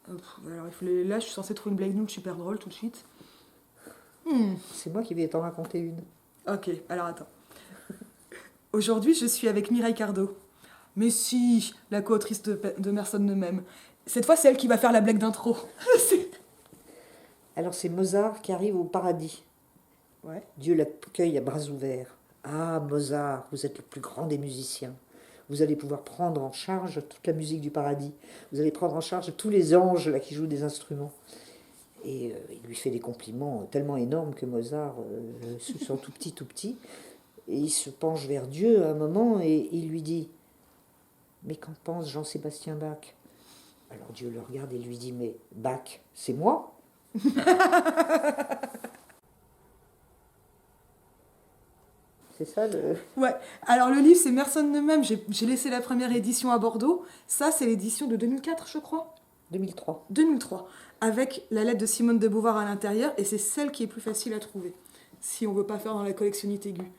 Alors, là, je suis censée trouver une blague nulle super drôle tout de suite. C'est moi qui vais t'en raconter une. Ok, alors attends. Aujourd'hui, je suis avec Mireille Cardo. Mais si, la co-autrice de Personne ne m'aime. Cette fois, c'est elle qui va faire la blague d'intro. Alors c'est Mozart qui arrive au paradis. Ouais. Dieu l'accueille à bras ouverts. Ah, Mozart, vous êtes le plus grand des musiciens. Vous allez pouvoir prendre en charge toute la musique du paradis. Vous allez prendre en charge tous les anges là, qui jouent des instruments. Et il lui fait des compliments tellement énormes que Mozart se sent tout petit, tout petit. Et il se penche vers Dieu à un moment et il lui dit: mais qu'en pense Jean-Sébastien Bach? Alors Dieu le regarde et lui dit: mais Bach, c'est moi? C'est ça le... Ouais. Alors, le livre, c'est Personne ne m'aime. J'ai laissé la première édition à Bordeaux. Ça, c'est l'édition de 2004, je crois. 2003. 2003. Avec la lettre de Simone de Beauvoir à l'intérieur. Et c'est celle qui est plus facile à trouver. Si on veut pas faire dans la collectionnite aiguë.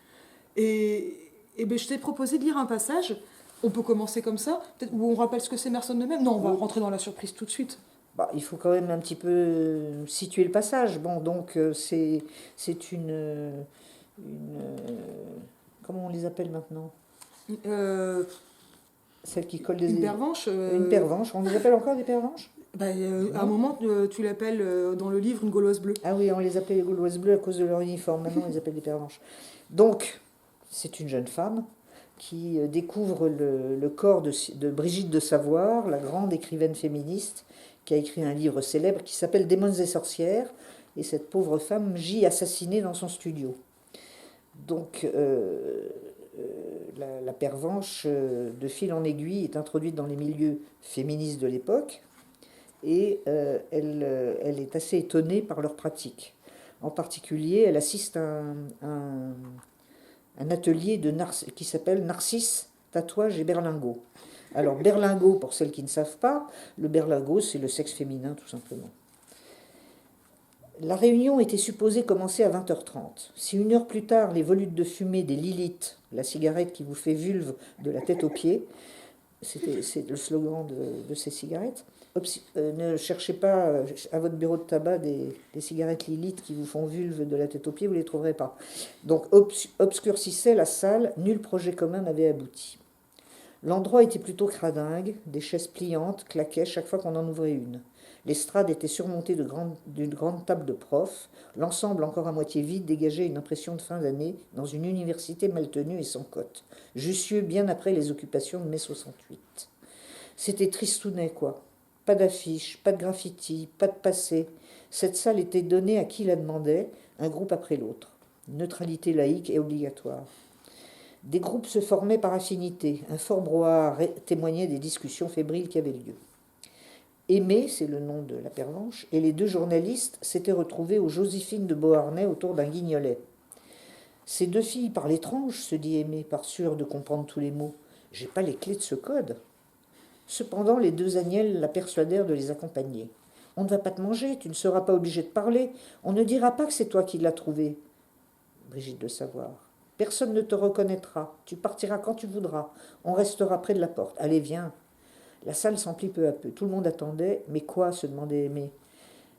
Et ben, je t'ai proposé de lire un passage. On peut commencer comme ça, peut-être où on rappelle ce que c'est Personne ne m'aime. Non, on va rentrer dans la surprise tout de suite. Bah, il faut quand même un petit peu situer le passage. Bon, donc c'est comment on les appelle maintenant? Euh, Celles qui collent des... une pervenche. Une pervenche. On les appelle encore des pervenches? Bah, à un Non. moment, tu l'appelles dans le livre une gauloise bleue. Ah oui, on les appelait les Gauloises bleues à cause de leur uniforme. Maintenant, on les appelle des pervenches. Donc, c'est une jeune femme qui découvre le corps de Brigitte de Savoir, la grande écrivaine féministe, qui a écrit un livre célèbre qui s'appelle Démons et sorcières. Et cette pauvre femme gît assassinée dans son studio. Donc, la pervenche, de fil en aiguille, est introduite dans les milieux féministes de l'époque et elle est assez étonnée par leurs pratiques. En particulier, elle assiste à un atelier qui s'appelle Narcisse, tatouage et berlingot. Alors, berlingot, pour celles qui ne savent pas, le berlingot, c'est le sexe féminin, tout simplement. La réunion était supposée commencer à 20h30. Si une heure plus tard, les volutes de fumée des Lilith, la cigarette qui vous fait vulve de la tête aux pieds, c'est le slogan de ces cigarettes, ne cherchez pas à votre bureau de tabac des cigarettes Lilith qui vous font vulve de la tête aux pieds, vous ne les trouverez pas. Donc obscurcissait la salle, nul projet commun n'avait abouti. L'endroit était plutôt cradingue, des chaises pliantes claquaient chaque fois qu'on en ouvrait une. L'estrade était surmontée d'une grande table de prof. L'ensemble, encore à moitié vide, dégageait une impression de fin d'année dans une université mal tenue et sans cote. Jussieu bien après les occupations de mai 68. C'était tristounet, quoi. Pas d'affiches, pas de graffiti, pas de passé. Cette salle était donnée à qui la demandait, un groupe après l'autre. Neutralité laïque et obligatoire. Des groupes se formaient par affinité. Un fort brouhaha témoignait des discussions fébriles qui avaient lieu. Aimé, c'est le nom de la pervenche, et les deux journalistes s'étaient retrouvés aux Joséphine de Beauharnais autour d'un guignolet. Ces deux filles parlent étrange, se dit Aimé, par sûr de comprendre tous les mots. J'ai pas les clés de ce code. Cependant, les deux Agnelles la persuadèrent de les accompagner. On ne va pas te manger, tu ne seras pas obligé de parler. On ne dira pas que c'est toi qui l'as trouvé. Brigitte de Savoir. Personne ne te reconnaîtra. Tu partiras quand tu voudras. On restera près de la porte. Allez, viens. La salle s'emplit peu à peu. Tout le monde attendait. Mais quoi, se demandait Aimée.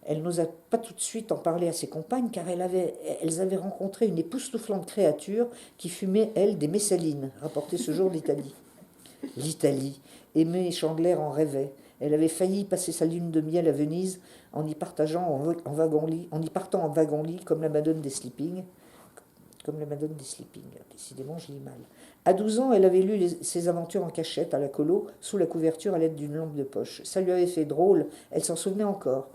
Elle n'osa pas tout de suite en parler à ses compagnes, car elles avaient rencontré une époustouflante créature qui fumait, elle, des messalines, rapportées ce jour d'Italie. L'Italie. Aimée Chandler en rêvait. Elle avait failli passer sa lune de miel à Venise en y partant en wagon-lit comme la Madone des Sleeping. Comme la Madone des Sleeping. Décidément, je lis mal. À 12 ans, elle avait lu ses aventures en cachette à la colo, sous la couverture à l'aide d'une lampe de poche. Ça lui avait fait drôle, elle s'en souvenait encore.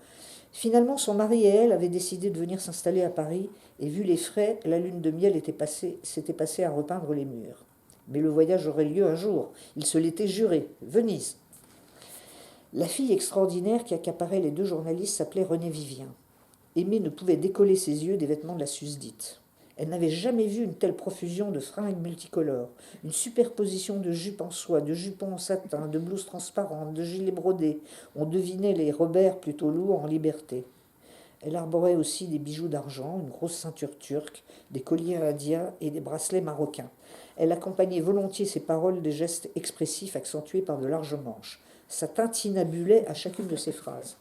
Finalement, son mari et elle avaient décidé de venir s'installer à Paris, et vu les frais, la lune de miel s'était passée à repeindre les murs. Mais le voyage aurait lieu un jour. Il se l'était juré. Venise. La fille extraordinaire qui accaparait les deux journalistes s'appelait Renée Vivien. Aimée ne pouvait décoller ses yeux des vêtements de la susdite. Elle n'avait jamais vu une telle profusion de fringues multicolores, une superposition de jupes en soie, de jupons en satin, de blouses transparentes, de gilets brodés. On devinait les Robert plutôt lourds en liberté. Elle arborait aussi des bijoux d'argent, une grosse ceinture turque, des colliers indiens et des bracelets marocains. Elle accompagnait volontiers ses paroles des gestes expressifs accentués par de larges manches. Ça tintinabulait à chacune de ses phrases.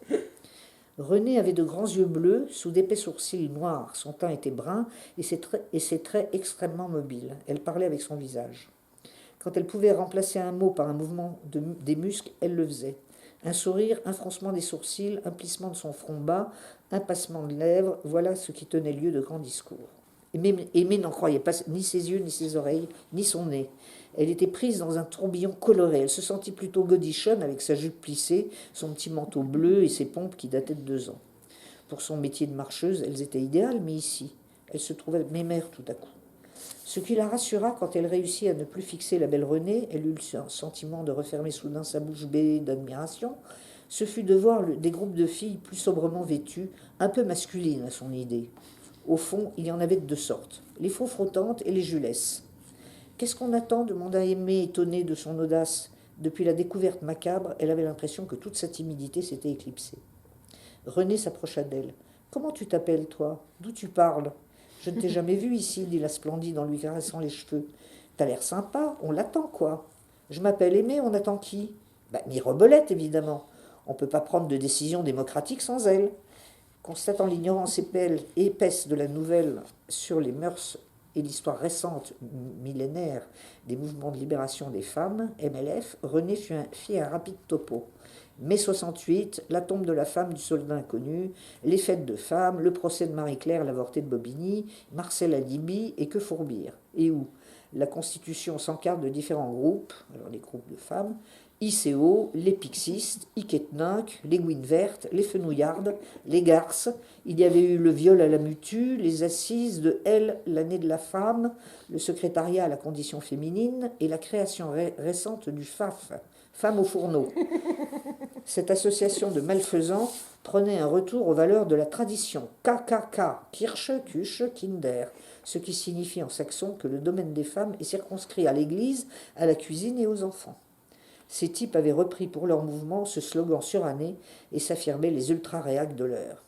René avait de grands yeux bleus, sous d'épais sourcils noirs. Son teint était brun et ses traits extrêmement mobiles. Elle parlait avec son visage. Quand elle pouvait remplacer un mot par un mouvement des muscles, elle le faisait. Un sourire, un froncement des sourcils, un plissement de son front bas, un passement de lèvres, voilà ce qui tenait lieu de grands discours. Aimée n'en croyait pas ni ses yeux, ni ses oreilles, ni son nez. Elle était prise dans un tourbillon coloré. Elle se sentit plutôt godichonne avec sa jupe plissée, son petit manteau bleu et ses pompes qui dataient de 2 ans. Pour son métier de marcheuse, elles étaient idéales, mais ici, elle se trouvait mémère tout à coup. Ce qui la rassura quand elle réussit à ne plus fixer la belle Renée, elle eut le sentiment de refermer soudain sa bouche bée d'admiration, ce fut de voir des groupes de filles plus sobrement vêtues, un peu masculines à son idée. Au fond, il y en avait de 2 sortes, les faux frottantes et les julesses. Qu'est-ce qu'on attend demanda Aimée, étonnée de son audace. Depuis la découverte macabre, elle avait l'impression que toute sa timidité s'était éclipsée. René s'approcha d'elle. Comment tu t'appelles, toi? D'où tu parles? Je ne t'ai jamais vue ici, dit la Splendide en lui caressant les cheveux. T'as l'air sympa, on l'attend, quoi. Je m'appelle Aimée, on attend qui? Mirebelotte, évidemment. On ne peut pas prendre de décision démocratique sans elle. Constatant l'ignorance épaisse de la nouvelle sur les mœurs et l'histoire récente, millénaire, des mouvements de libération des femmes, MLF, René fit un rapide topo. Mai 68, la tombe de la femme du soldat inconnu, les fêtes de femmes, le procès de Marie-Claire, l'avortée de Bobigny, Marcel à Libye et que fourbir. Et où? La Constitution s'encarte de différents groupes, alors les groupes de femmes, ICO, les Pixistes, Iquetnunk, les Gouines Vertes, les Fenouillardes, les Garces. Il y avait eu le viol à la Mutu, les assises de Elle, l'année de la femme, le secrétariat à la condition féminine et la création récente du FAF, Femmes au fourneau. Cette association de malfaisants prenait un retour aux valeurs de la tradition, KKK, Kirche, Küche, Kinder, ce qui signifie en saxon que le domaine des femmes est circonscrit à l'église, à la cuisine et aux enfants. Ces types avaient repris pour leur mouvement ce slogan suranné et s'affirmaient les ultra-réacs de l'heure.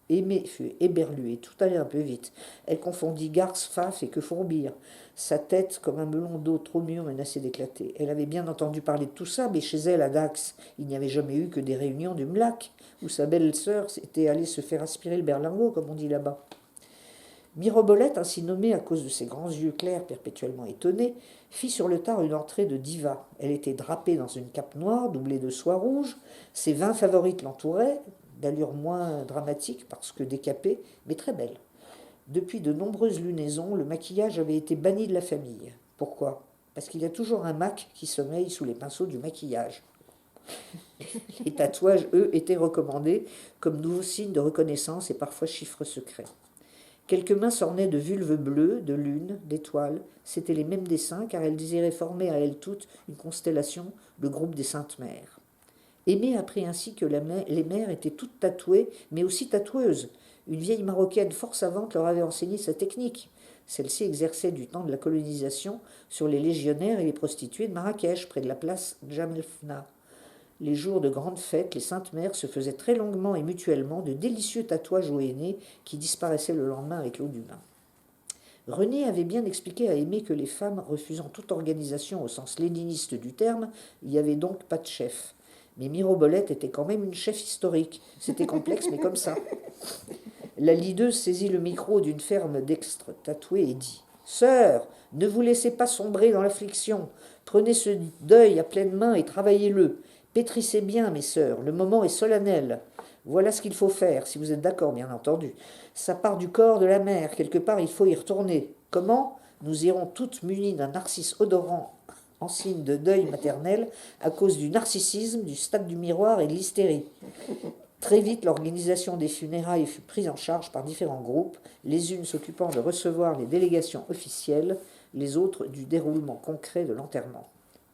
Aimée fut éberluée, tout allait un peu vite. Elle confondit garce, faf et que fourbir. Sa tête, comme un melon d'eau trop mûr, menaçait d'éclater. Elle avait bien entendu parler de tout ça, mais chez elle, à Dax, il n'y avait jamais eu que des réunions du MLAC, où sa belle-sœur était allée se faire aspirer le berlingot, comme on dit là-bas. Mirebelotte, ainsi nommée à cause de ses grands yeux clairs perpétuellement étonnés, fit sur le tard une entrée de diva. Elle était drapée dans une cape noire doublée de soie rouge. Ses 20 favorites l'entouraient, d'allure moins dramatique parce que décapée, mais très belle. Depuis de nombreuses lunaisons, le maquillage avait été banni de la famille. Pourquoi? Parce qu'il y a toujours un Mac qui sommeille sous les pinceaux du maquillage. Les tatouages, eux, étaient recommandés comme nouveau signe de reconnaissance et parfois chiffre secret. Quelques mains s'ornaient de vulves bleues, de lunes, d'étoiles. C'étaient les mêmes dessins car elles désiraient former à elles toutes une constellation, le groupe des Saintes Mères. Aimée apprit ainsi que les mères étaient toutes tatouées, mais aussi tatoueuses. Une vieille marocaine fort savante leur avait enseigné sa technique. Celle-ci exerçait du temps de la colonisation sur les légionnaires et les prostituées de Marrakech, près de la place Jamelfna. Les jours de grandes fêtes, les Saintes Mères se faisaient très longuement et mutuellement de délicieux tatouages au henné qui disparaissaient le lendemain avec l'eau du bain. René avait bien expliqué à Aimée que les femmes refusant toute organisation au sens léniniste du terme, il n'y avait donc pas de chef. Mais Mirebelotte était quand même une chef historique. C'était complexe, mais comme ça. La leaduse saisit le micro d'une ferme d'extres tatoués et dit « Sœurs, ne vous laissez pas sombrer dans l'affliction. Prenez ce deuil à pleine main et travaillez-le. Pétrissez bien, mes sœurs, le moment est solennel. Voilà ce qu'il faut faire, si vous êtes d'accord, bien entendu. Ça part du corps de la mère, quelque part il faut y retourner. Comment? Nous irons toutes munies d'un narcisse odorant en signe de deuil maternel à cause du narcissisme, du stade du miroir et de l'hystérie. Très vite, l'organisation des funérailles fut prise en charge par différents groupes, les unes s'occupant de recevoir les délégations officielles, les autres du déroulement concret de l'enterrement.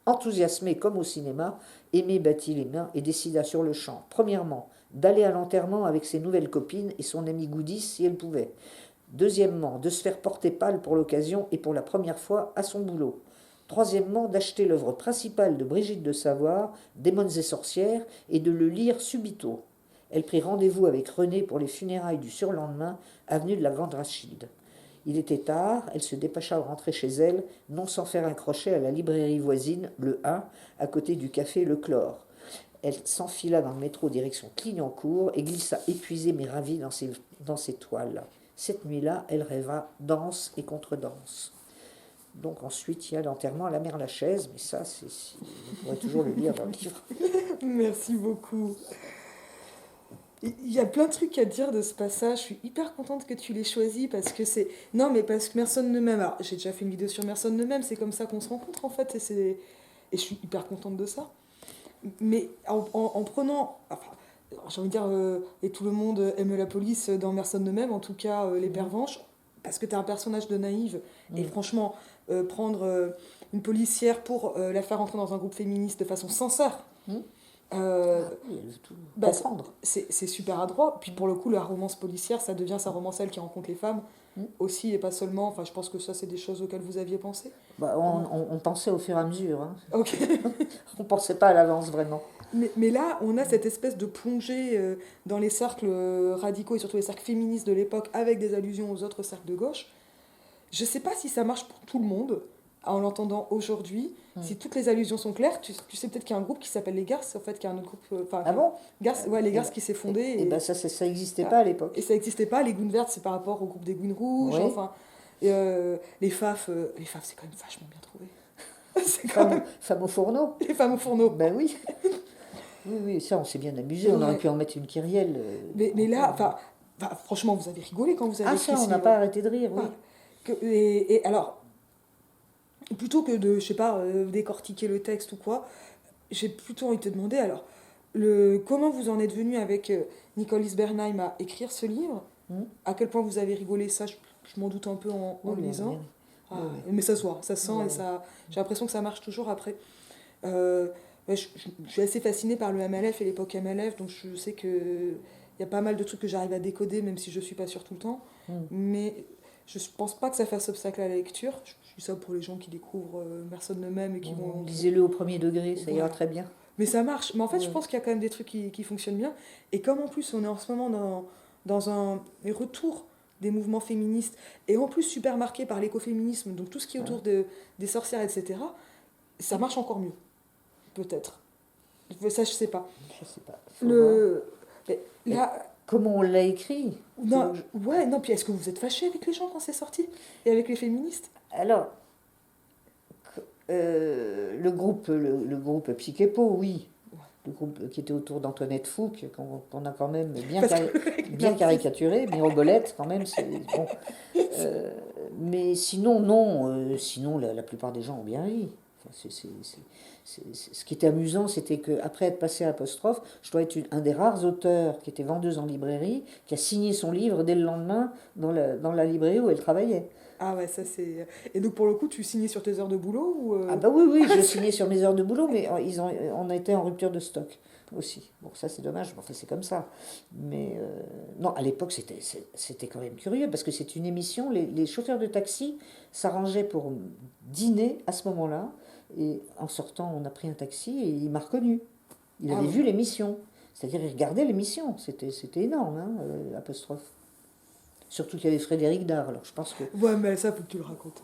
Enthousiasmée comme au cinéma, Aimée battit les mains et décida sur le champ, premièrement, d'aller à l'enterrement avec ses nouvelles copines et son amie Goudis si elle pouvait. Deuxièmement, de se faire porter pâle pour l'occasion et pour la première fois à son boulot. Troisièmement, d'acheter l'œuvre principale de Brigitte de Savoir, Démons et sorcières, et de le lire subito. Elle prit rendez-vous avec René pour les funérailles du surlendemain, avenue de la Grande Rachide. Il était tard, elle se dépêcha de rentrer chez elle, non sans faire un crochet à la librairie voisine, le 1, à côté du café Le Chlore. Elle s'enfila dans le métro direction Clignancourt et glissa épuisée mais ravie dans ses toiles. Cette nuit-là, elle rêva danse et contre-danse. Donc ensuite, il y a l'enterrement à la mère Lachaise, mais ça, vous pourrez toujours le lire dans le livre. Merci beaucoup. Il y a plein de trucs à dire de ce passage. Je suis hyper contente que tu l'aies choisi parce que c'est... Non, mais parce que Personne ne m'aime. Alors, j'ai déjà fait une vidéo sur Personne ne m'aime. C'est comme ça qu'on se rencontre, en fait. Et je suis hyper contente de ça. Mais en prenant... Enfin, j'ai envie de dire... et tout le monde aime la police dans Personne ne m'aime. En tout cas, les pervenches. Parce que t'es un personnage de naïve. Et franchement, prendre une policière pour la faire entrer dans un groupe féministe de façon sincère... c'est super adroit. Puis pour le coup, la romance policière, ça devient sa romance elle qui rencontre les femmes aussi, et pas seulement. Enfin, je pense que ça, c'est des choses auxquelles vous aviez pensé. On pensait au fur et à mesure. Hein. Ok. On pensait pas à l'avance vraiment. Mais là, on a cette espèce de plongée dans les cercles radicaux et surtout les cercles féministes de l'époque avec des allusions aux autres cercles de gauche. Je sais pas si ça marche pour tout le monde en l'entendant aujourd'hui. Si toutes les allusions sont claires, tu sais peut-être qu'il y a un groupe qui s'appelle Les Garces, en fait, qui est un autre groupe... Ah bon Les Garces qui s'est fondé. Et ben ça n'existait pas à l'époque. Et ça n'existait pas. Les Gounes Vertes, c'est par rapport au groupe des Gounes Rouges. Oui. Enfin, les FAF, c'est quand même vachement bien trouvé. C'est quand même... Femmes au fourneau. Les femmes au fourneau. Ben oui. Oui, ça, on s'est bien amusé. On aurait pu en mettre une kyrielle. Mais là, franchement, vous avez rigolé quand vous avez écrit on n'a pas arrêté de rire, oui. Et alors... Plutôt que de, je sais pas, décortiquer le texte ou quoi, j'ai plutôt envie de te demander, alors, comment vous en êtes venu avec Nicole Isbernheim à écrire ce livre ? À quel point vous avez rigolé, ça, je m'en doute un peu en lisant. Mais ça se voit, ça se sent, et ça, j'ai l'impression que ça marche toujours après. Je suis assez fascinée par le MLF et l'époque MLF, donc je sais qu'il y a pas mal de trucs que j'arrive à décoder, même si je suis pas sûre tout le temps. Mais je pense pas que ça fasse obstacle à la lecture. Je dis ça pour les gens qui découvrent Personne ne m'aime et qui vont... Lisez-le au premier degré, ça ira très bien. Mais ça marche. Mais en fait, je pense qu'il y a quand même des trucs qui fonctionnent bien. Et comme en plus, on est en ce moment dans un retour des mouvements féministes, et en plus super marqué par l'écoféminisme, donc tout ce qui est autour des sorcières, etc., ça marche encore mieux. Peut-être. Ça, je sais pas. Je sais pas. Là... Comment on l'a écrit ? Non, puis est-ce que vous êtes fâché avec les gens quand c'est sorti ? Et avec les féministes ? Alors, le groupe Psychepo, oui. Le groupe qui était autour d'Antoinette Fouque, qu'on a quand même bien caricaturé, Mirobolette, quand même, c'est bon. Mais sinon, non. Sinon, la plupart des gens ont bien ri. Enfin, ce qui était amusant, c'était qu'après être passé à Apostrophe, je dois être un des rares auteurs qui était vendeuse en librairie, qui a signé son livre dès le lendemain dans la librairie où elle travaillait. Ah ouais, ça c'est... Et donc pour le coup, tu signais sur tes heures de boulot ou Ah bah oui, je signais sur mes heures de boulot, mais on a été en rupture de stock aussi. Bon, ça c'est dommage, enfin c'est comme ça. Mais non, à l'époque c'était quand même curieux, parce que c'est une émission, les chauffeurs de taxi s'arrangeaient pour dîner à ce moment-là, et en sortant, on a pris un taxi et il m'a reconnu. Il avait vu l'émission, c'est-à-dire il regardait l'émission, c'était énorme, hein, Apostrophe. Surtout qu'il y avait Frédéric Dard, alors je pense que... Ouais, mais ça, faut que tu le racontes.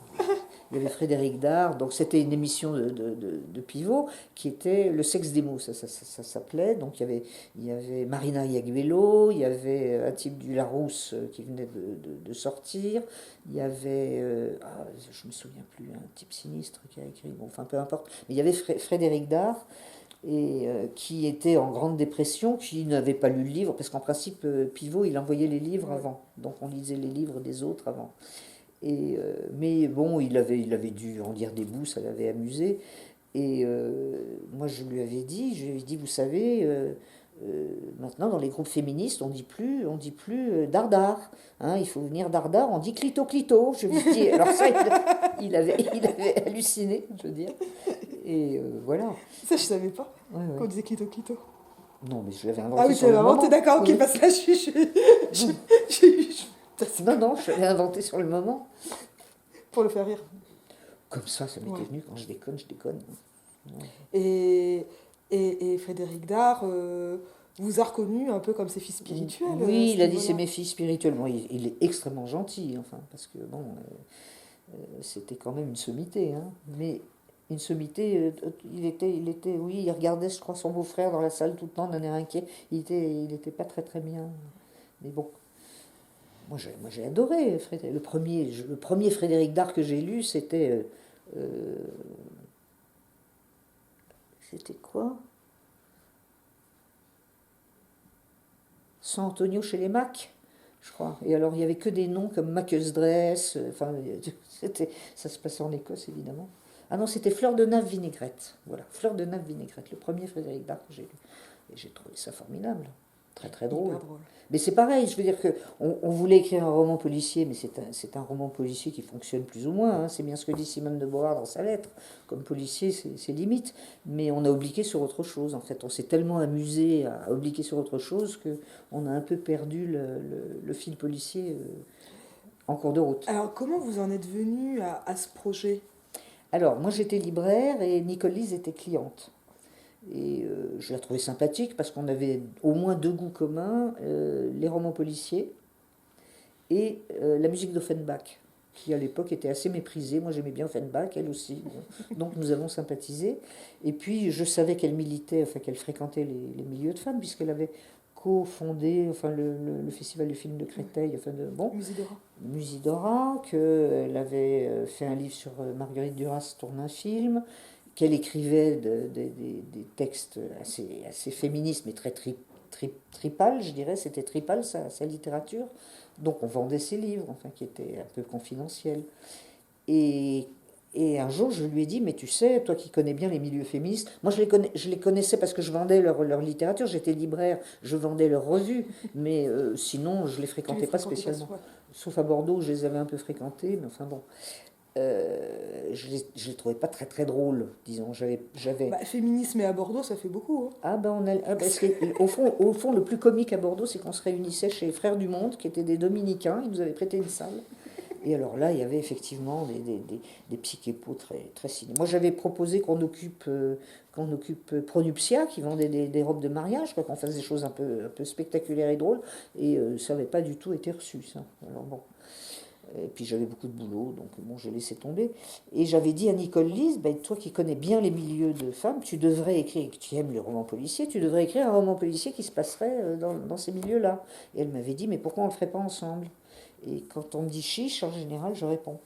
Il y avait Frédéric Dard, donc c'était une émission de pivot qui était Le sexe des mots, ça s'appelait. Donc il y avait Marina Iaguello, il y avait un type du Larousse qui venait de sortir, il y avait, je me souviens plus, un type sinistre qui a écrit, bon, enfin peu importe, mais il y avait Frédéric Dard, et qui était en grande dépression, qui n'avait pas lu le livre, parce qu'en principe, Pivot, il envoyait les livres avant, donc on lisait les livres des autres avant. Mais bon, il avait dû en lire des bouts, ça l'avait amusé. Et moi, je lui avais dit, vous savez, maintenant dans les groupes féministes, on dit plus dardard. Hein, il faut venir dardard, on dit clito. Je lui ai dit, alors ça, il avait halluciné, je veux dire. Et voilà. Ça, je savais pas. Ouais. Qu'on disait clito. Non, mais je l'avais inventé. Ah oui, tu l'as inventé, d'accord, ok, parce que là, Non, je l'avais inventé sur le moment. Pour le faire rire. Comme ça m'était venu, quand je déconne. Ouais. Et Frédéric Dard vous a reconnu un peu comme ses fils spirituels. Oui, il a dit c'est mes filles spirituelles. Bon, il est extrêmement gentil, enfin, parce que bon, c'était quand même une sommité. Hein. Mais Une sommité, oui, il regardait, je crois, son beau-frère dans la salle tout le temps, d'un air inquiet. Il était pas très très bien. Mais bon, moi j'ai adoré Frédéric. Le premier Frédéric Dard que j'ai lu, c'était quoi? San Antonio chez les Macs, je crois. Et alors il y avait que des noms comme Maqueuse Dress, enfin, ça se passait en Écosse évidemment. Ah non, c'était Fleur de Nave Vinaigrette. Voilà, Fleur de Nave Vinaigrette, le premier Frédéric Dard que j'ai lu. Et j'ai trouvé ça formidable. Très très drôle. Hyper drôle. Mais c'est pareil, je veux dire que on voulait écrire un roman policier, mais c'est un roman policier qui fonctionne plus ou moins. Hein. C'est bien ce que dit Simone de Beauvoir dans sa lettre. Comme policier, c'est limite. Mais on a obliqué sur autre chose. En fait, on s'est tellement amusé à obliquer sur autre chose que on a un peu perdu le fil policier en cours de route. Alors, comment vous en êtes venu à ce projet? Alors, moi j'étais libraire et Nicole Lise était cliente. Et je la trouvais sympathique parce qu'on avait au moins deux goûts communs, les romans policiers et la musique d'Offenbach, qui à l'époque était assez méprisée. Moi j'aimais bien Offenbach, elle aussi. Donc nous avons sympathisé. Et puis je savais qu'elle militait, enfin qu'elle fréquentait les milieux de femmes, puisqu'elle avait cofondé enfin, le Festival du film de Créteil, enfin de, bon, Musidora. Musidora, qu'elle avait fait un livre sur Marguerite Duras tourne un film, qu'elle écrivait des textes assez féministes, mais très tripales, je dirais, c'était tripale sa littérature. Donc on vendait ses livres, enfin, qui étaient un peu confidentiels. Et, et un jour, je lui ai dit, mais tu sais, toi qui connais bien les milieux féministes, moi je les connaissais parce que je vendais leur littérature, j'étais libraire, je vendais leurs revues, mais sinon je les fréquentais pas spécialement. Sauf à Bordeaux, je les avais un peu fréquentés, mais enfin bon. Je les trouvais pas très très drôles, disons. Bah, féminisme et à Bordeaux, ça fait beaucoup. Hein. Ah ben au fond, le plus comique à Bordeaux, c'est qu'on se réunissait chez les Frères du Monde, qui étaient des dominicains, ils nous avaient prêté une salle. Et alors là, il y avait effectivement des psychépos très, très ciné. Moi, j'avais proposé qu'on occupe Pronuptia, qui vendait des robes de mariage, quoi, qu'on fasse des choses un peu spectaculaires et drôles, et ça n'avait pas du tout été reçu, ça. Alors bon. Et puis j'avais beaucoup de boulot, donc bon, j'ai laissé tomber. Et j'avais dit à Nicole Lise, ben, toi qui connais bien les milieux de femmes, tu devrais écrire, que tu aimes les romans policiers, tu devrais écrire un roman policier qui se passerait dans ces milieux-là. Et elle m'avait dit, mais pourquoi on ne le ferait pas ensemble? Et quand on me dit chiche, en général, je réponds.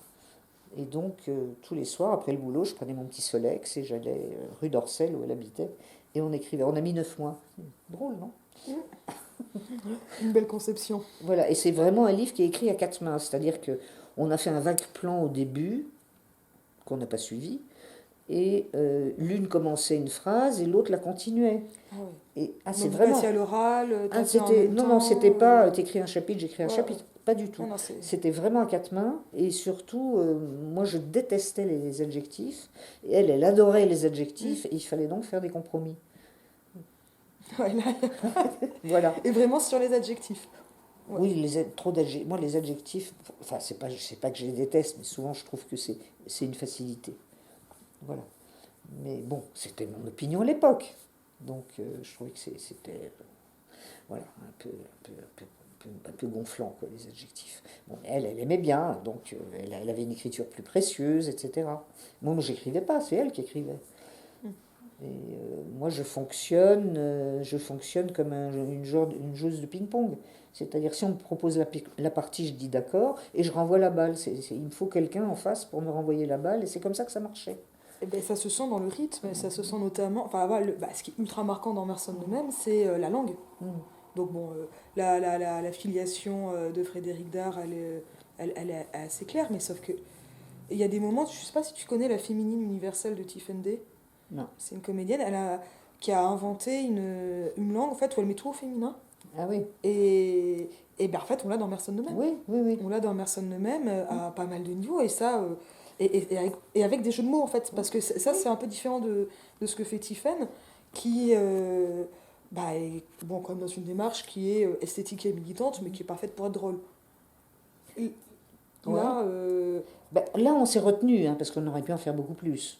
Et donc, tous les soirs, après le boulot, je prenais mon petit Solex et j'allais rue d'Orcel, où elle habitait, et on écrivait. On a mis 9 mois. Drôle, non? Une belle conception. Voilà, et c'est vraiment un livre qui est écrit à quatre mains, c'est-à-dire que on a fait un vague plan au début, qu'on n'a pas suivi, et l'une commençait une phrase et l'autre la continuait. Ah ouais. Et c'est vraiment... à l'oral, non, c'était pas t'écris un chapitre, j'écris un chapitre, pas du tout. Non, c'était vraiment à quatre mains, et surtout, moi je détestais les adjectifs, et elle adorait les adjectifs, et il fallait donc faire des compromis. Ouais, là... Voilà. Et vraiment sur les adjectifs. Ouais. Oui, trop d'adjectifs. Moi, les adjectifs, enfin, c'est pas que je les déteste, mais souvent je trouve que c'est une facilité. Voilà. Mais bon, c'était mon opinion à l'époque. Donc, je trouvais que c'était voilà, un peu gonflant, quoi, les adjectifs. Bon, elle aimait bien, donc elle avait une écriture plus précieuse, etc. Moi, j'écrivais pas, c'est elle qui écrivait. Et moi, je fonctionne comme une joueuse de ping-pong. C'est-à-dire, si on me propose la partie, je dis d'accord, et je renvoie la balle. Il me faut quelqu'un en face pour me renvoyer la balle, et c'est comme ça que ça marchait. Et ben, ça se sent dans le rythme, ça se sent notamment... Enfin, ce qui est ultra marquant dans Personne de même, c'est la langue. Donc bon, la filiation de Frédéric Dard, elle est assez claire, mais sauf que il y a des moments, je sais pas si tu connais La Féminine universelle de Tiffen Day. Non. C'est une comédienne qui a inventé une langue en fait, où elle met tout au féminin. Ah oui. Et ben, en fait, on l'a dans Personne de même. Oui. On l'a dans Personne de même à pas mal de niveaux, et ça... Et avec des jeux de mots en fait, parce que ça c'est un peu différent de ce que fait Tiffen, qui est comme dans une démarche qui est esthétique et militante, mais qui est parfaite pour être drôle. Et là, là on s'est retenu, hein, parce qu'on aurait pu en faire beaucoup plus.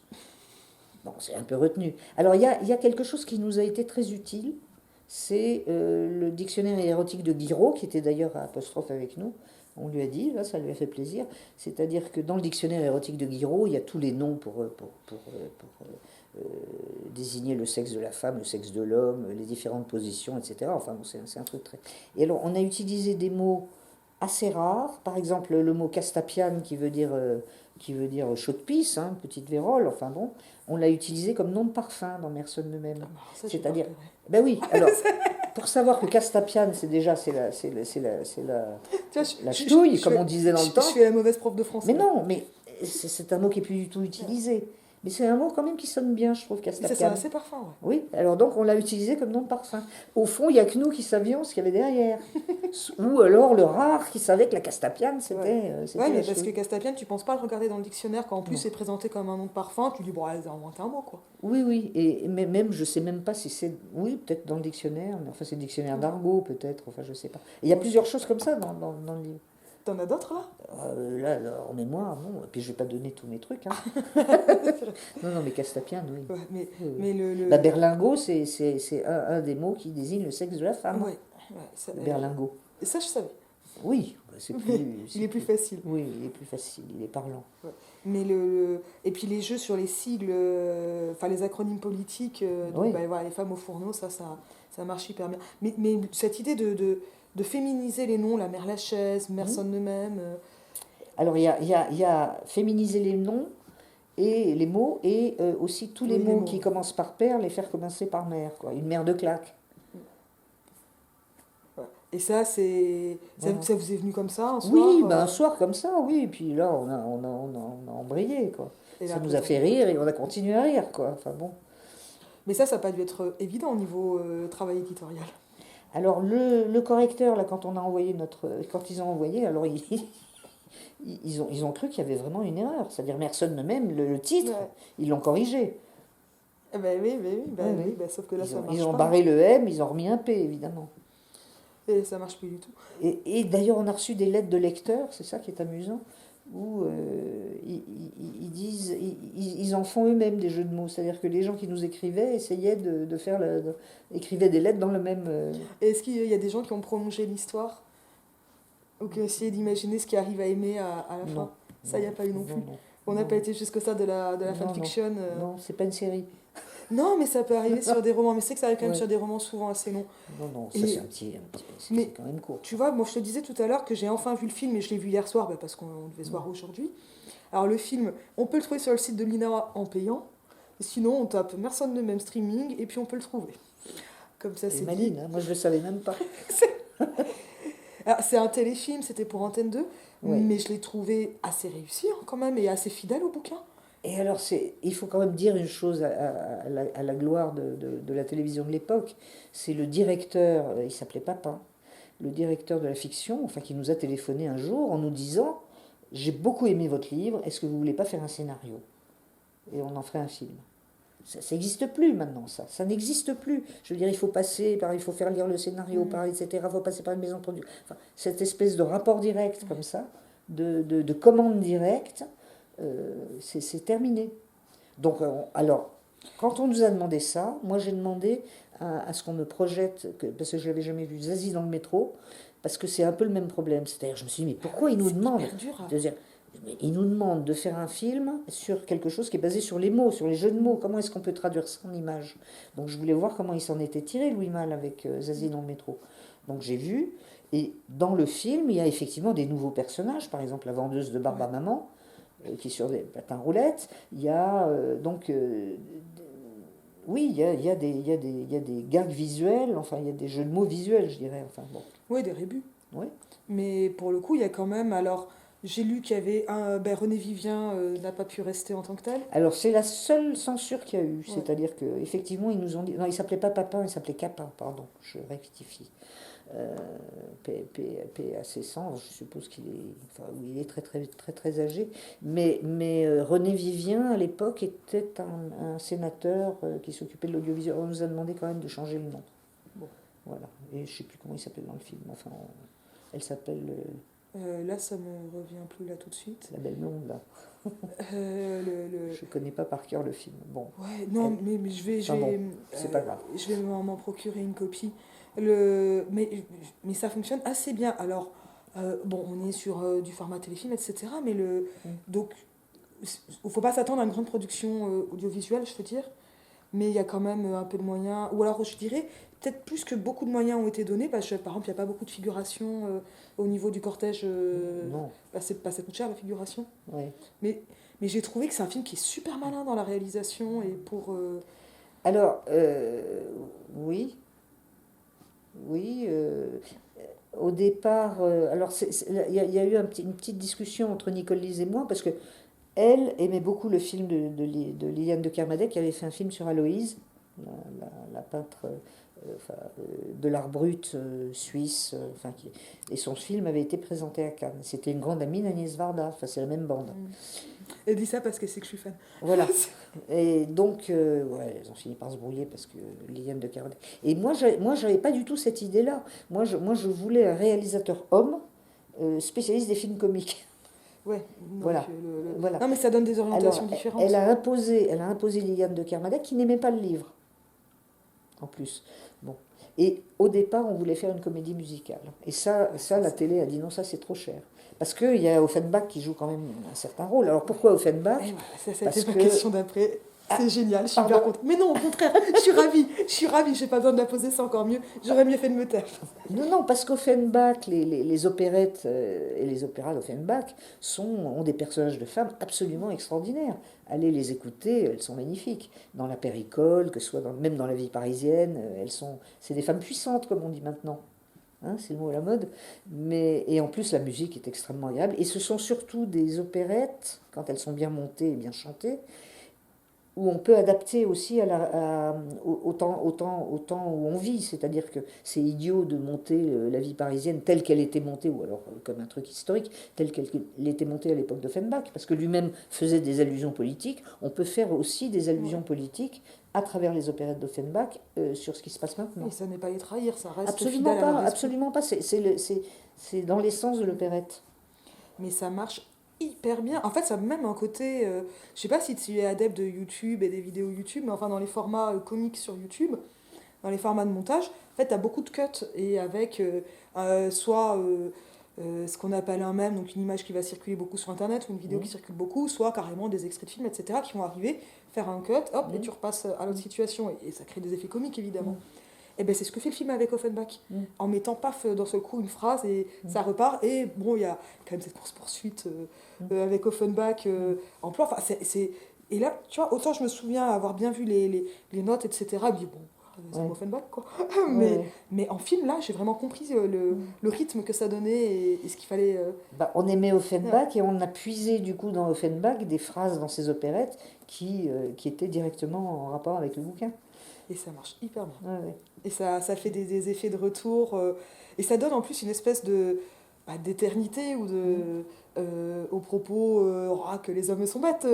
Bon, c'est un peu retenu. Alors il y a quelque chose qui nous a été très utile, c'est le dictionnaire érotique de Guiraud, qui était d'ailleurs à apostrophe avec nous. On lui a dit, là, ça lui a fait plaisir. C'est-à-dire que dans le dictionnaire érotique de Guiraud, il y a tous les noms pour désigner le sexe de la femme, le sexe de l'homme, les différentes positions, etc. Enfin, bon, c'est un truc très... Et alors, on a utilisé des mots assez rares. Par exemple, le mot castapiane, qui veut dire chaude pisse, hein, petite vérole, enfin bon, on l'a utilisé comme nom de parfum dans Personne ne m'aime. C'est-à-dire, ben oui, alors, pour savoir que castapiane, c'est déjà, la ch'touille, comme on disait dans le temps. Je suis la mauvaise prof de français. Mais non, mais c'est un mot qui est plus du tout utilisé. Mais c'est un mot quand même qui sonne bien, je trouve, castapiane. C'est assez parfum, ouais. Oui, alors donc on l'a utilisé comme nom de parfum. Au fond, il n'y a que nous qui savions ce qu'il y avait derrière. Ou alors le rare qui savait que la castapiane, c'était... Ouais, mais parce que castapiane, tu penses pas le regarder dans le dictionnaire, quand en plus c'est présenté comme un nom de parfum, tu dis, bon, elle a inventé un mot, quoi. Oui, oui, et même, je sais même pas si c'est... Oui, peut-être dans le dictionnaire, mais enfin c'est le dictionnaire d'argot, peut-être, enfin je sais pas. Et il y a plusieurs choses comme ça dans le livre. T'en as d'autres, là Là, en mémoire, non. Et puis, je vais pas donner tous mes trucs. Hein. Non, mais castapiane, oui. Ouais, oui. Mais La berlingot, c'est un des mots qui désigne le sexe de la femme. Ouais, le berlingot. Et ça, je savais. Oui, c'est plus... il est plus facile. Oui, il est plus facile, il est parlant. Ouais. Mais et puis les jeux sur les sigles, enfin les acronymes politiques, donc, oui. voilà, les femmes au fourneau, ça marche hyper bien. Mais cette idée de féminiser les noms, la mère Lachaise, Personne ne m'aime. Alors il y a féminiser les noms et les mots, et aussi tous les mots qui commencent par père, les faire commencer par mère, quoi. Une mère de claque. Et ça, ça vous est venu comme ça un soir? Oui, un soir comme ça, oui. Et puis là, on a embrayé, quoi. Ça nous a fait rire et on a continué à rire, quoi. Enfin bon. Mais ça n'a pas dû être évident au niveau travail éditorial. Alors le correcteur, là, quand ils ont envoyé, alors ils ont cru qu'il y avait vraiment une erreur. C'est-à-dire Personne ne m'aime, le titre, ils l'ont corrigé. Oui, sauf que là, ça marche pas. Ils ont barré le M, ils ont remis un P, évidemment. Et ça marche plus du tout. Et d'ailleurs, on a reçu des lettres de lecteurs, c'est ça qui est amusant, où ils disent, ils en font eux-mêmes des jeux de mots. C'est-à-dire que les gens qui nous écrivaient essayaient de faire, écrivaient des lettres dans le même... Et est-ce qu'il y a des gens qui ont prolongé l'histoire? Ou qui ont essayé d'imaginer ce qui arrive à aimer à la fin? Ça, il n'y a pas eu non plus. On n'a pas été jusqu'au stade de la fanfiction. Non, c'est pas une série. Non, mais ça peut arriver sur des romans. Mais c'est que ça arrive quand même sur des romans souvent assez longs. Non, ça c'est un petit c'est quand même court. Tu vois, moi je te disais tout à l'heure que j'ai enfin vu le film et je l'ai vu hier soir parce qu'on devait se voir aujourd'hui. Alors le film, on peut le trouver sur le site de l'INA en payant. Et sinon, on tape Personne ne m'aime streaming et puis on peut le trouver. Comme ça, c'est maligne, hein, moi je le savais même pas. C'est un téléfilm, c'était pour Antenne 2, mais je l'ai trouvé assez réussi quand même et assez fidèle au bouquin. Et alors, il faut quand même dire une chose à la gloire de la télévision de l'époque, c'est le directeur, il s'appelait Papin, le directeur de la fiction, enfin qui nous a téléphoné un jour en nous disant « J'ai beaucoup aimé votre livre, est-ce que vous ne voulez pas faire un scénario ?» Et on en ferait un film. Ça n'existe plus maintenant, ça n'existe plus. Je veux dire, il faut faire lire le scénario, etc. Il faut passer par une maison de production. Enfin, cette espèce de rapport direct comme ça, de commande directe, c'est terminé. Donc, alors, quand on nous a demandé ça, moi j'ai demandé à ce qu'on me projette, parce que je l'avais jamais vu, Zazie dans le métro, parce que c'est un peu le même problème. C'est-à-dire, je me suis dit, mais pourquoi ils nous demandent ils nous demandent de faire un film sur quelque chose qui est basé sur les mots, sur les jeux de mots. Comment est-ce qu'on peut traduire ça en images? Donc je voulais voir comment il s'en était tiré, Louis Malle, avec Zazie dans le métro. Donc j'ai vu, et dans le film, il y a effectivement des nouveaux personnages, par exemple la vendeuse de barbe à maman, qui est sur des patins roulettes. Il y a oui, il y a des gags visuels, enfin il y a des jeux de mots visuels, je dirais. Enfin, bon. Oui, des rébus. Oui. Mais pour le coup, il y a quand même... Alors, j'ai lu qu'il y avait René Vivien n'a pas pu rester en tant que tel. Alors, c'est la seule censure qu'il y a eu. C'est-à-dire qu'effectivement, ils nous ont dit... Non, il s'appelait pas Papin, il s'appelait Capin, pardon, je rectifie. Paix à ses cendres, je suppose il est très, très, très, très âgé. Mais René Vivien, à l'époque, était un sénateur qui s'occupait de l'audiovisuel. On nous a demandé quand même de changer le nom. Bon, voilà. Et je ne sais plus comment il s'appelle dans le film. Enfin, elle s'appelle Là, ça me revient plus là tout de suite. La belle blonde, là. Je connais pas par cœur le film. Bon. Ouais, non, mais Enfin bon, c'est pas grave. je vais m'en procurer une copie. Mais ça fonctionne assez bien. Alors, bon, on est sur du format téléfilm, etc. Mais donc, il faut pas s'attendre à une grande production audiovisuelle, je veux dire. Mais il y a quand même un peu de moyens. Ou alors, je dirais, peut-être plus que beaucoup de moyens ont été donnés, parce que, par exemple, il n'y a pas beaucoup de figuration au niveau du cortège. Non. Ça coûte cher, la figuration. Ouais. Mais j'ai trouvé que c'est un film qui est super malin dans la réalisation et pour... Alors, oui. Oui. Au départ, alors il y a eu une petite discussion entre Nicole Lise et moi, parce que elle aimait beaucoup le film de Liliane de Kermadec, qui avait fait un film sur Aloïse, la peintre de l'art brut suisse, et son film avait été présenté à Cannes. C'était une grande amie d'Agnès Varda, enfin c'est la même bande. Elle dit ça parce qu'elle sait que je suis fan. Voilà. Et donc, ouais, elles ont fini par se brouiller parce que Liliane de Kermadec. Et moi, j'avais pas du tout cette idée-là. Moi, je voulais un réalisateur homme spécialiste des films comiques. Ouais, donc, voilà. Voilà. Non, mais ça donne des orientations Alors, différentes. Elle a imposé Liliane de Kermadec qui n'aimait pas le livre, en plus. Bon. Et au départ, on voulait faire une comédie musicale. Et ça la télé a dit non, ça c'est trop cher. Parce qu'il y a Offenbach qui joue quand même un certain rôle. Alors pourquoi Offenbach? C'était ma question d'après. C'est génial, je suis hyper contente. Mais non, au contraire, je suis ravie, j'ai pas besoin de la poser, c'est encore mieux. J'aurais mieux fait de me taire. Non, parce qu'Offenbach, les opérettes et les opéras d'Offenbach ont des personnages de femmes absolument extraordinaires. Allez les écouter, elles sont magnifiques. Dans La Péricole, que ce soit même dans La Vie parisienne, c'est des femmes puissantes, comme on dit maintenant. Hein, c'est le mot à la mode. Et en plus, la musique est extrêmement agréable. Et ce sont surtout des opérettes, quand elles sont bien montées et bien chantées, où on peut adapter aussi au temps où on vit. C'est-à-dire que c'est idiot de monter La Vie parisienne telle qu'elle était montée, ou alors comme un truc historique, telle qu'elle était montée à l'époque d'Offenbach, parce que lui-même faisait des allusions politiques. On peut faire aussi des allusions politiques à travers les opérettes d'Offenbach sur ce qui se passe maintenant. Et ça n'est pas les trahir, ça reste absolument fidèle à pas, leur absolument pas. C'est dans l'essence de l'opérette. Mais ça marche hyper bien. En fait, ça a même un côté... je sais pas si tu es adepte de YouTube et des vidéos YouTube, mais enfin dans les formats comiques sur YouTube, dans les formats de montage, en fait, tu as beaucoup de cuts. Et avec soit ce qu'on appelle un mème, donc une image qui va circuler beaucoup sur Internet, ou une vidéo qui circule beaucoup, soit carrément des extraits de films, etc., qui vont arriver, faire un cut, hop, et tu repasses à l'autre situation. Et ça crée des effets comiques, évidemment. Et ben c'est ce que fait le film avec Offenbach, en mettant paf d'un seul coup une phrase et ça repart. Et bon, il y a quand même cette course-poursuite avec Offenbach en plan. Enfin, et là, tu vois, autant je me souviens avoir bien vu les notes, etc. Et puis bon, c'est Offenbach, quoi. Mais en film, là, j'ai vraiment compris le rythme que ça donnait et ce qu'il fallait. On aimait Offenbach et on a puisé du coup dans Offenbach des phrases dans ses opérettes qui étaient directement en rapport avec le bouquin. Et ça marche hyper bien. Ouais. Et ça fait des effets de retour. Et ça donne en plus une espèce d'éternité ou au propos que les hommes sont bêtes.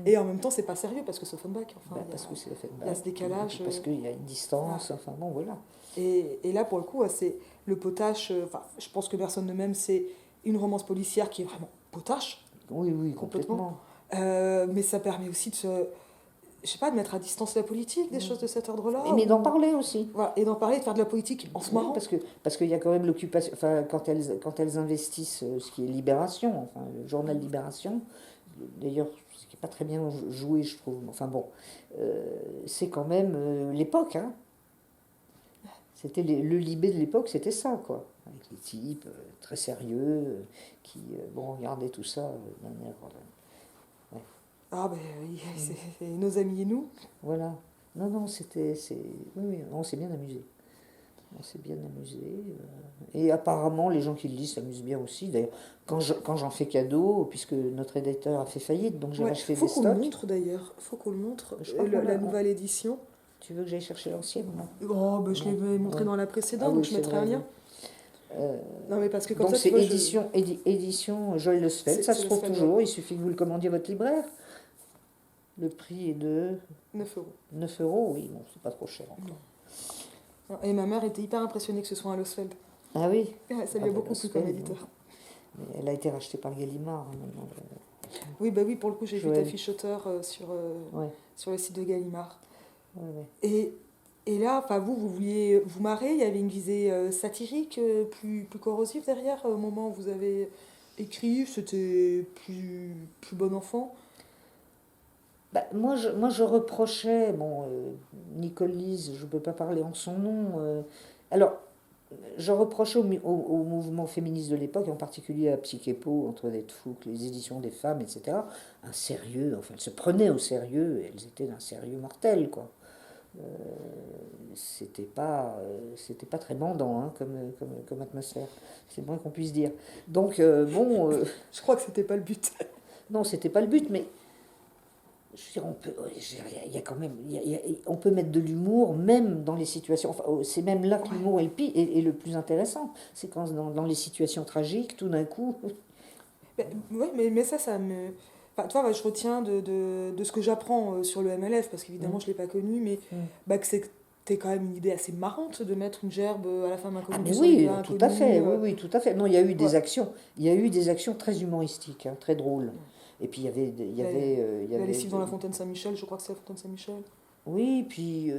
Et en même temps, c'est pas sérieux parce que c'est Offenbach. Enfin, parce que c'est Offenbach. Il y a ce décalage. Parce qu'il y a une distance. Enfin bon, voilà. Et là, pour le coup, c'est le potache. Je pense que personne ne m'aime. C'est une romance policière qui est vraiment potache. Oui, complètement. Mais ça permet aussi je sais pas, de mettre à distance la politique, des choses de cet ordre-là. Mais d'en parler aussi. Voilà, et d'en parler, de faire de la politique en se marrant. Parce qu'il y a quand même l'occupation, enfin, quand elles investissent ce qui est Libération, enfin, le journal Libération, d'ailleurs, ce qui n'est pas très bien joué, je trouve, enfin bon, c'est quand même l'époque, hein. C'était le Libé de l'époque, c'était ça, quoi. Avec les types très sérieux, qui regardaient tout ça d'un air... Ah ben oui, c'est nos amis et nous. Voilà. Non, on s'est bien amusé. On s'est bien amusé. Et apparemment, les gens qui le lisent s'amusent bien aussi. D'ailleurs, quand j'en fais cadeau, puisque notre éditeur a fait faillite, donc j'ai racheté des stocks. Faut qu'on le montre d'ailleurs. Faut qu'on le montre. La nouvelle édition. Tu veux que j'aille chercher l'ancienne? Je l'ai montré dans la précédente, donc je mettrai un lien. Non, mais parce que comme donc ça, c'est édition Joël Le Svel, ça se trouve toujours, il suffit que vous le commandiez à votre libraire. Le prix est de 9 €. 9 €, oui, bon, c'est pas trop cher encore. Non. Et ma mère était hyper impressionnée que ce soit un Losfeld. Ah oui? Ça lui a beaucoup plu comme éditeur. Mais elle a été rachetée par Gallimard, hein, maintenant. Oui, bah oui, pour le coup, j'ai vu Joël. ta fiche auteur Ouais, sur le site de Gallimard. ouais, ouais. Et là, enfin, vous vouliez vous marrer, il y avait une visée satirique, plus corrosive derrière, au moment où vous avez écrit, c'était plus bon enfant. Bah, moi, je reprochais, bon, Nicole Lise, je ne peux pas parler en son nom. Alors, je reprochais au mouvement féministe de l'époque, en particulier à Psychepo, Antoinette Fouque, les éditions des femmes, etc., un sérieux, enfin, elles se prenaient au sérieux, et elles étaient d'un sérieux mortel, quoi. Euh, c'était pas très bandant, hein, comme atmosphère, c'est le moins qu'on puisse dire. Donc, bon, Je crois que c'était pas le but. non, c'était pas le but, mais je veux dire, il y a quand même, on peut mettre de l'humour même dans les situations. Enfin, c'est même là que l'humour est le plus intéressant. C'est quand dans les situations tragiques, tout d'un coup. Oui, mais ça me. Enfin, tu vois, je retiens de ce que j'apprends sur le MLF, parce qu'évidemment, Mm, je ne l'ai pas connu, mais mm. bah, que c'était quand même une idée assez marrante de mettre une gerbe à la femme Ah inconnue du mais oui, soldat tout à fait, inconnu. oui, oui, tout à fait. Non, il y a eu Ouais. des actions, il y a eu des actions très humoristiques, hein, très drôles. Et puis La, il y la avait, lessive dans la fontaine Saint-Michel, je crois que c'est la fontaine Saint-Michel. oui, puis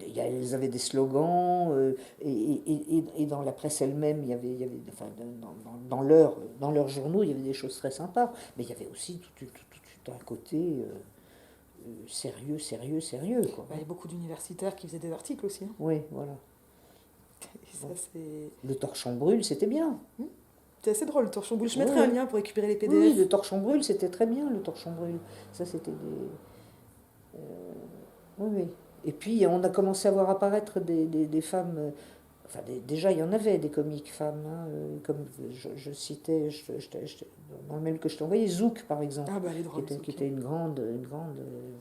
ils avaient des slogans, et dans la presse elle-même, enfin, dans leurs journaux, il y avait des choses très sympas, mais il y avait aussi tout un côté sérieux, sérieux, sérieux, quoi. Bah, il y a beaucoup d'universitaires qui faisaient des articles aussi, hein. Oui, voilà. Et ça, Bon. c'est. Le torchon brûle, c'était bien. C'est assez drôle, le torchon boule. Je Oui, mettrai un oui. lien pour récupérer les Oui, oui, PDF. le torchon brûle, c'était très bien, le torchon brûle. Ça, c'était des. Oui, oui. Et puis, on a commencé à voir apparaître des femmes. Enfin, déjà, il y en avait des comiques femmes, hein, comme je citais dans le mail que je t'ai envoyé, Zouk, par exemple, Ah bah, elle est drôle, qui ok. était une grande,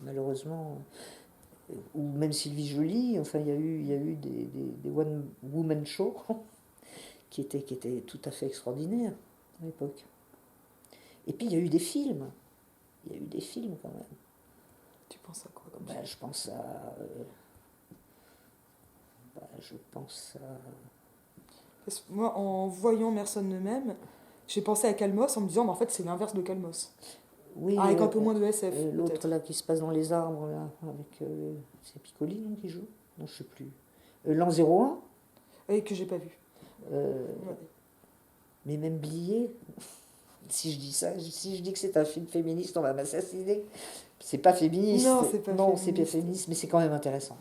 malheureusement, ou même Sylvie Joly. Enfin, il y a eu des one-woman shows qui étaient tout à fait extraordinaires à l'époque. Et puis, il y a eu des films. Il y a eu des films quand même. Tu penses à quoi comme Bah, film? je pense à. Parce que moi, en voyant Personne ne m'aime, j'ai pensé à Calmos en me disant, mais en fait, c'est l'inverse de Calmos. Oui, Avec un peu moins de SF, l'autre peut-être. là qui se passe dans les arbres, là, avec. C'est Piccoli, non, qui joue? Non, je sais plus. L'an 01, Et que j'ai pas vu. euh, Ouais. mais même Blier, si je dis ça, si je dis que c'est un film féministe, on va m'assassiner. C'est pas féministe. Non, c'est pas Non, c'est pas féministe. féministe, mais c'est quand même intéressant.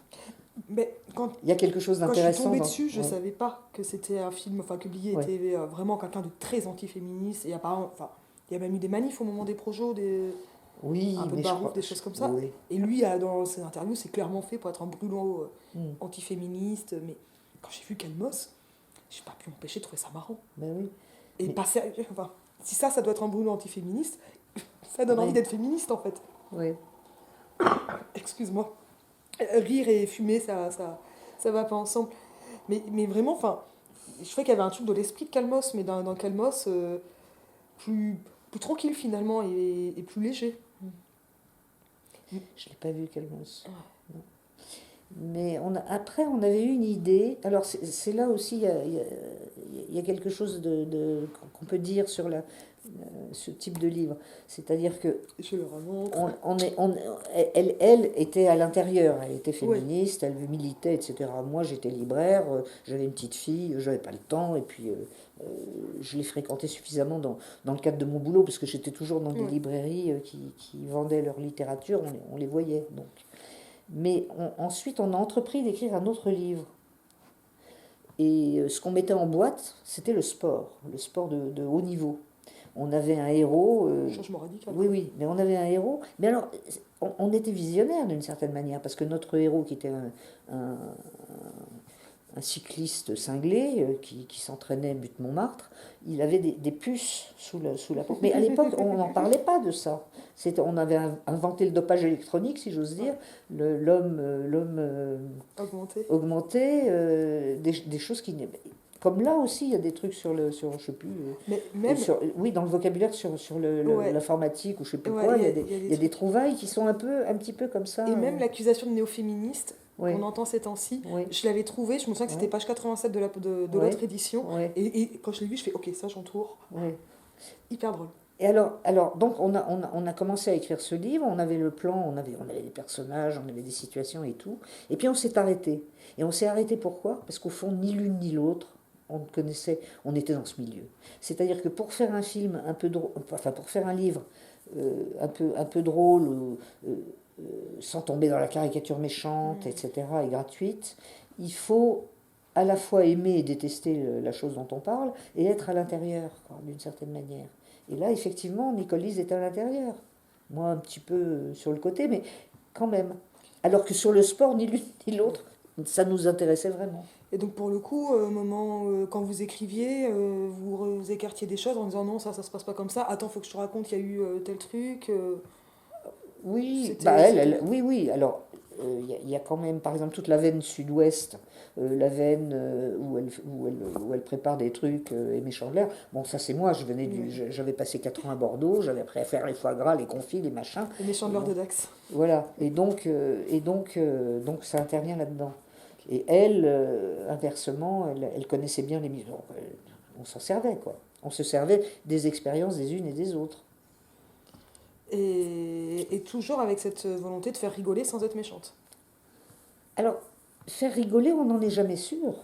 Mais Il y a quelque chose quand je suis d'intéressant tombée dans. dessus, je Ouais, savais pas que c'était un film, enfin que Blier ouais. était vraiment quelqu'un de très anti-féministe. Et apparemment, enfin, il y a même eu des manifs au moment des projets, Oui, un peu de mais je barouf, crois. des choses comme ça. Oui. Et lui, dans ses interviews, c'est clairement fait pour être un brûlot Hmm. anti-féministe. Mais quand j'ai vu Calmos, j'ai pas pu m'empêcher de trouver ça marrant. Ben oui. Et Mais, pas sérieux. Enfin, si ça doit être un brûlot anti-féministe, ça donne envie ouais, d'être féministe en fait. ouais. Excuse-moi. Rire et fumer, ça va pas ensemble. Mais vraiment, enfin, je trouvais qu'il y avait un truc de l'esprit de Calmos, mais dans Calmos, plus tranquille finalement et plus léger. Je l'ai pas vu, Calmos. Non. Mais après, on avait eu une idée. Alors, c'est là aussi, il y a quelque chose qu'on peut dire sur ce type de livre. C'est-à-dire que Je le remontre. elle était à l'intérieur, elle était Ouais. féministe, elle militait, etc. Moi, j'étais libraire, j'avais une petite fille, j'avais pas le temps, et puis je l'ai fréquenté suffisamment dans le cadre de mon boulot, parce que j'étais toujours dans des Ouais. librairies qui vendaient leur littérature, on les voyait. Donc. Mais ensuite, on a entrepris d'écrire un autre livre. Et ce qu'on mettait en boîte, c'était le sport de haut niveau. On avait un héros. Changement radical. Oui, oui, mais on avait un héros. Mais alors, on était visionnaire d'une certaine manière, parce que notre héros, qui était un, un cycliste cinglé qui s'entraînait but Montmartre, il avait des puces sous la peau. Mais à l'époque, on n'en parlait pas de ça. On avait inventé le dopage électronique, si j'ose dire, l'homme Augmenté. augmenté, des choses qui. Comme là aussi, il y a des trucs je sais plus, Mais même, oui, dans le vocabulaire ouais, l'informatique ou je sais plus ouais, quoi, il y a il des y a des trucs. trouvailles qui sont un petit peu comme ça. Et même l'accusation de néo-féministe Oui, qu'on entend ces temps-ci, oui, je l'avais trouvée, je me souviens que c'était oui, page 87 de oui, l'autre édition. oui, Et quand je l'ai vu, je fais ok, ça j'entoure. oui. Hyper drôle. Et donc on a commencé à écrire ce livre, on avait le plan, on avait des personnages, on avait des situations et tout. Et puis on s'est arrêté. Et on s'est arrêté pourquoi? Parce qu'au fond, ni l'une ni l'autre, on était dans ce milieu. C'est-à-dire que pour faire un film un peu drôle, enfin pour faire un livre un peu drôle, sans tomber dans la caricature méchante, etc., et gratuite, il faut à la fois aimer et détester la chose dont on parle, et être à l'intérieur, quoi, d'une certaine manière. Et là, effectivement, Nicole Lise était à l'intérieur. Moi, un petit peu sur le côté, mais quand même. Alors que sur le sport, ni l'une ni l'autre, ça nous intéressait vraiment. Et donc pour le coup, au moment quand vous écriviez, vous écartiez des choses en disant non, ça se passe pas comme ça. Attends, faut que je te raconte, il y a eu tel truc. Oui, C'était. oui, oui. Alors, il y a quand même, par exemple, toute la veine sud-ouest, la veine où elle prépare des trucs, Aimé Chandler. Bon, ça, c'est moi. J'avais passé 4 ans à Bordeaux, j'avais appris à faire les foie gras, les confits, les machins. Les méchants de Et l'heure donc, de Dax. voilà. Donc, ça intervient là-dedans. Et elle, inversement, elle connaissait bien les mises. On s'en servait, quoi. On se servait des expériences des unes et des autres. Et toujours avec cette volonté de faire rigoler sans être méchante. Alors, faire rigoler, on n'en est jamais sûr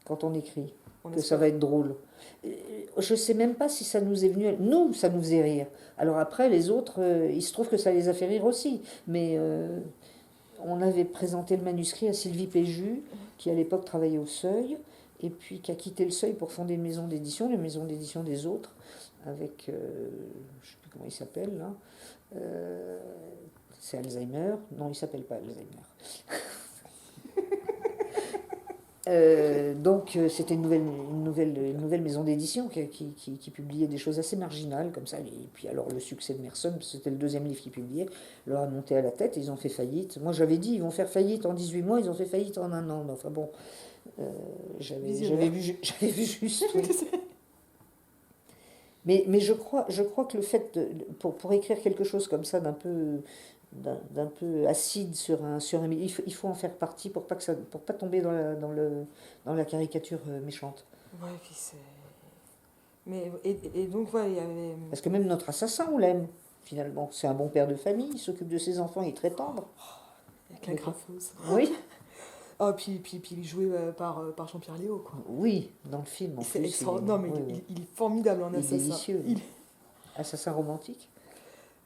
quand on écrit On que ça espère. va être drôle. Je ne sais même pas si ça nous est venu. Nous, ça nous faisait rire. Alors après, les autres, il se trouve que ça les a fait rire aussi. Mais on avait présenté le manuscrit à Sylvie Péju, qui à l'époque travaillait au Seuil, et puis qui a quitté le Seuil pour fonder une maison d'édition, la maison d'édition des autres, avec, je ne sais plus comment il s'appelle là. Euh, c'est Alzheimer. Non, il ne s'appelle pas Alzheimer. Donc c'était une nouvelle maison d'édition qui publiait des choses assez marginales comme ça. Et puis alors le succès de Merson, c'était le deuxième livre qu'ils publiaient, leur a monté à la tête, ils ont fait faillite. Moi j'avais dit ils vont faire faillite en 18 mois, ils ont fait faillite en 1 an. Mais enfin bon, Visionnaire. j'avais vu juste. Oui. Mais je crois que le fait, pour écrire quelque chose comme ça d'un peu acide sur un il faut en faire partie pour pas tomber dans la caricature méchante. Ouais, puis c'est. Mais, et donc, ouais, il y avait. Parce que même notre assassin, on l'aime, finalement. C'est un bon père de famille, il s'occupe de ses enfants, il est très tendre. Avec la graffeuse. Oui, Oh, puis il est joué par Jean-Pierre Léo, quoi. oui, dans le film en C'est plus. extraordinaire. Non, mais Oui, oui. il est formidable en Il est assassin. délicieux. Il... Assassin romantique.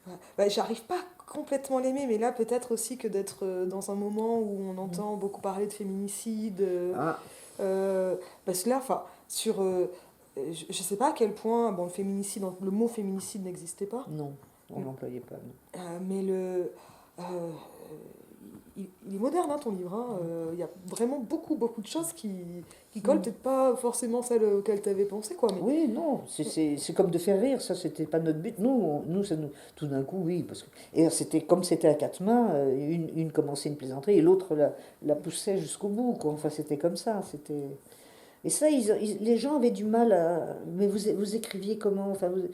Ouais. Bah, j'arrive pas complètement à l'aimer, mais là, peut-être aussi que d'être dans un moment où on entend beaucoup parler de féminicide. Ah, Parce que là, enfin, je sais pas à quel point, bon, le mot féminicide n'existait pas, non, on l'employait pas. Non. mais il est moderne, hein, ton livre. Hein, il y a vraiment beaucoup de choses qui collent, peut-être pas forcément celles auxquelles tu avais pensé, quoi, mais Oui, non, c'est comme de faire rire, ça c'était pas notre but. Nous ça nous, tout d'un coup, oui, parce que et c'était comme c'était à 4 mains, une commençait une plaisanterie et l'autre la poussait jusqu'au bout, quoi. Enfin, c'était comme ça, c'était. Et ça, les gens avaient du mal à. Mais vous écriviez comment? Enfin, ben,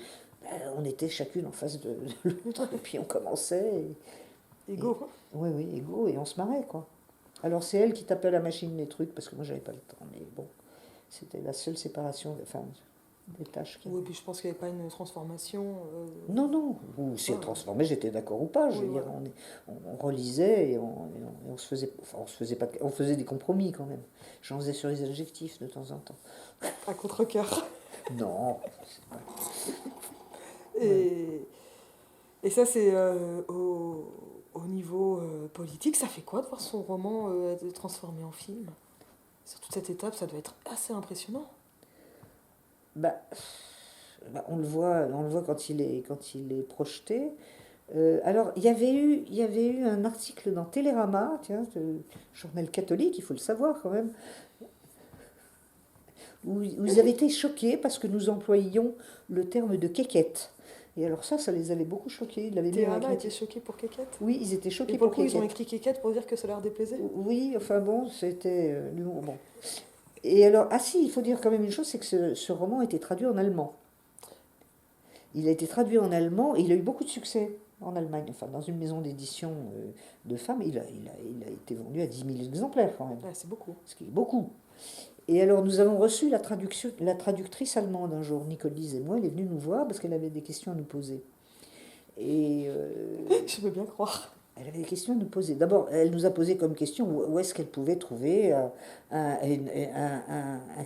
on était chacune en face de l'autre et puis on commençait. Et- égaux. oui, oui, égaux, et on se marrait, quoi. Alors c'est elle qui tapait à la machine les trucs parce que moi j'avais pas le temps, mais bon. C'était la seule séparation enfin, des tâches qu'il y Oui, avait. puis je pense qu'il n'y avait pas une transformation. Non, non, ou si elle Ouais, transformait, j'étais d'accord ou pas. Je oui, veux dire, voilà. on relisait et on se faisait, enfin, on se faisait pas, on faisait des compromis quand même. J'en faisais sur les adjectifs de temps en temps. À contre-cœur. Non, ouais. Et, et ça, c'est au niveau politique, ça fait quoi de voir son roman être transformé en film? Sur toute cette étape, ça doit être assez impressionnant. Bah, on le voit quand il est projeté. Alors, il y avait eu un article dans Télérama, tiens, journal catholique, il faut le savoir quand même, où ils avaient été choqués parce que nous employions le terme de quéquette. Et alors ça les avait beaucoup choqués. Ils l'avaient mis dans la Théana était critique. choquée pour Kékette. Oui, ils étaient Et choqués pour le pour coup, ils ont quéquette. écrit Kékette pour dire que ça leur déplaisait. Oui, enfin bon, c'était l'humour. Bon. Et alors, ah si, il faut dire quand même une chose, c'est que ce roman a été traduit en allemand. Il a été traduit en allemand et il a eu beaucoup de succès en Allemagne. Enfin, dans une maison d'édition de femmes, il a été vendu à 10 000 exemplaires quand même, Ouais, c'est beaucoup. ce qui est beaucoup. Et alors, nous avons reçu la traductrice allemande un jour, Nicole Lise et moi. Elle est venue nous voir parce qu'elle avait des questions à nous poser. Et Je veux bien croire. elle avait des questions à nous poser. D'abord, elle nous a posé comme question où est-ce qu'elle pouvait trouver un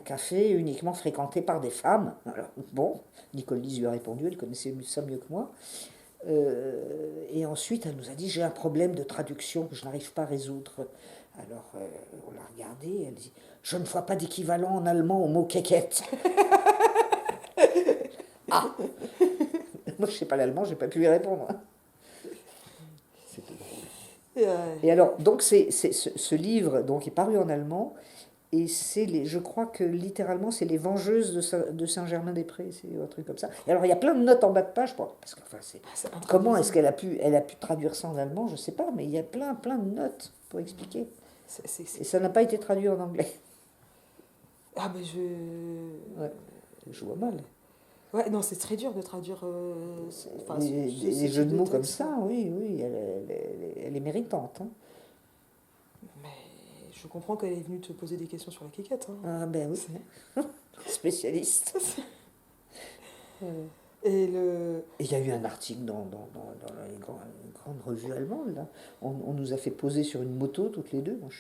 café uniquement fréquenté par des femmes. Alors, bon, Nicole Lise lui a répondu, elle connaissait ça mieux que moi. Et ensuite, elle nous a dit, j'ai un problème de traduction que je n'arrive pas à résoudre. Alors, on l'a regardé, elle dit, je ne vois pas d'équivalent en allemand au mot quéquette. Ah. Moi, je ne sais pas l'allemand, je n'ai pas pu y répondre. C'était drôle. Et alors, donc, ce livre donc, est paru en allemand, et je crois que littéralement, c'est Les Vengeuses de Saint-Germain-des-Prés, c'est un truc comme ça. Et alors, il y a plein de notes en bas de page, parce que, enfin, comment est-ce qu'elle a pu traduire ça en allemand, je ne sais pas, mais il y a plein de notes pour expliquer. Et ça n'a pas été traduit en anglais. Ah, ben Ouais, je vois mal. Ouais, non, c'est très dur de traduire. Des jeux de mots comme ça, oui, elle est méritante. Hein. Mais je comprends qu'elle est venue te poser des questions sur la quéquette. Hein. Ah ben oui, spécialiste. Et il y a eu un article dans les grandes revues allemandes. Là. On nous a fait poser sur une moto, toutes les deux. Moi,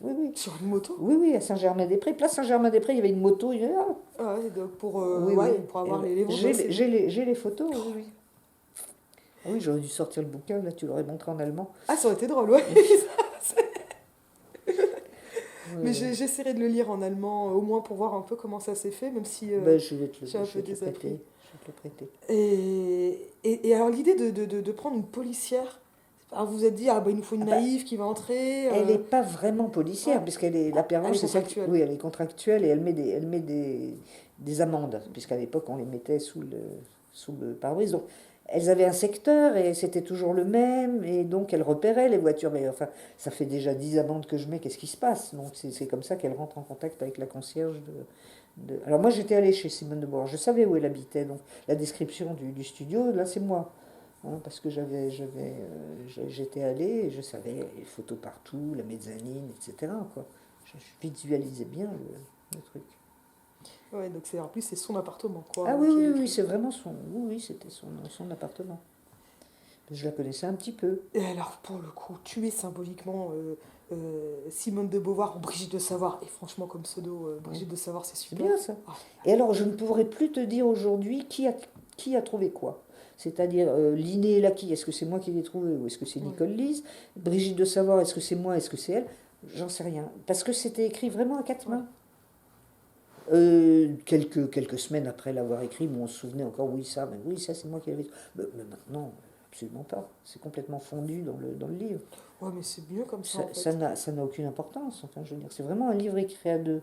oui. Sur une moto? Oui, à Saint-Germain-des-Prés. Place Saint-Germain-des-Prés, il y avait une moto. Ah ouais, donc pour avoir les éléments. J'ai les photos, oui. Ah oui, j'aurais dû sortir le bouquin, là, tu l'aurais montré en allemand. Ah, ça aurait été drôle, ouais. Mais j'essaierai de le lire en allemand, au moins pour voir un peu comment ça s'est fait, même si je vais te j'ai un peu désappris. le prêter. Et alors l'idée de prendre une policière, alors vous vous êtes dit, il nous faut une naïve qui va entrer. Elle n'est pas vraiment policière, puisqu'elle est la pervenche, c'est celle oui, elle est contractuelle et elle met des amendes, puisqu'à l'époque on les mettait sous le pare-brise. Donc elles avaient un secteur et c'était toujours le même, et donc elles repéraient les voitures. Mais enfin, ça fait déjà 10 amendes que je mets, qu'est-ce qui se passe? Donc c'est comme ça qu'elle rentre en contact avec la concierge Alors moi j'étais allée chez Simone de Beauvoir, je savais où elle habitait, donc la description du studio, là c'est moi. Hein, parce que j'étais allée et je savais les photos partout, la mezzanine, etc. Quoi. Je visualisais bien le truc. Ouais, donc en plus c'est son appartement, quoi. Ah oui, c'est vraiment c'était son appartement. Je la connaissais un petit peu. Et alors, pour le coup, tuer symboliquement Simone de Beauvoir ou Brigitte de Savoie, et franchement, comme pseudo, Brigitte de Savoie, c'est super. C'est bien ça. Et alors, je ne pourrais plus te dire aujourd'hui qui a trouvé quoi. C'est-à-dire, Linné et Laki, est-ce que c'est moi qui l'ai trouvé ou est-ce que c'est Nicole Lise? Brigitte de Savoie, est-ce que c'est moi, est-ce que c'est elle? J'en sais rien. Parce que c'était écrit vraiment à quatre mains. Quelques semaines après l'avoir écrit, on se souvenait encore, oui, ça c'est moi qui l'avais. Mais maintenant, absolument pas. C'est complètement fondu dans le livre. Ouais, mais c'est mieux comme ça. Ça n'a aucune importance. Enfin, je veux dire, c'est vraiment un livre écrit à deux.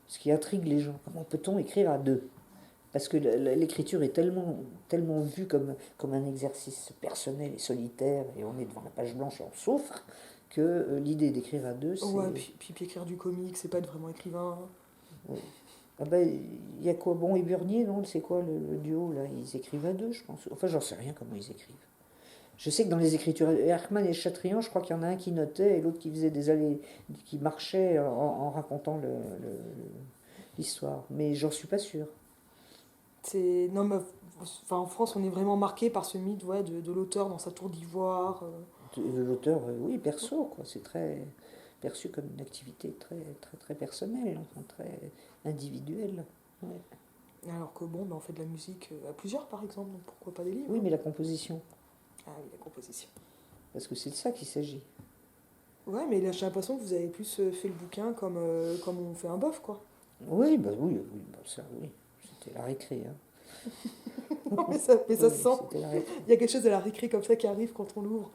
Ce qui intrigue les gens. Comment peut-on écrire à deux? Parce que l'écriture est tellement vue comme un exercice personnel et solitaire, et on est devant la page blanche et on souffre, que l'idée d'écrire à deux, c'est... Ouais, puis écrire du comique, c'est pas être vraiment écrivain. Oui. Ah ben, il y a quoi? Bon et Burnier, non? C'est quoi le duo, là? Ils écrivent à deux, je pense. Enfin, j'en sais rien comment ils écrivent. Je sais que dans les écritures, Erckmann et Chatrian, je crois qu'il y en a un qui notait et l'autre qui faisait des allées, qui marchait en racontant l'histoire. Mais j'en suis pas sûre. Non, mais en France, on est vraiment marqué par ce mythe de l'auteur dans sa tour d'ivoire. De l'auteur, oui, perso, quoi. C'est très perçu comme une activité très, très, très personnelle, enfin, très individuelle. Ouais. Alors que bon, on fait de la musique à plusieurs, par exemple, donc pourquoi pas des livres? Oui, mais la composition. Ah oui, la composition. Parce que c'est de ça qu'il s'agit. Ouais, mais là, j'ai l'impression que vous avez plus fait le bouquin comme on fait un bœuf, quoi. Oui, ça, oui. C'était la récré. Hein. Non, mais ça se sent. Il y a quelque chose de la récré comme ça qui arrive quand on l'ouvre.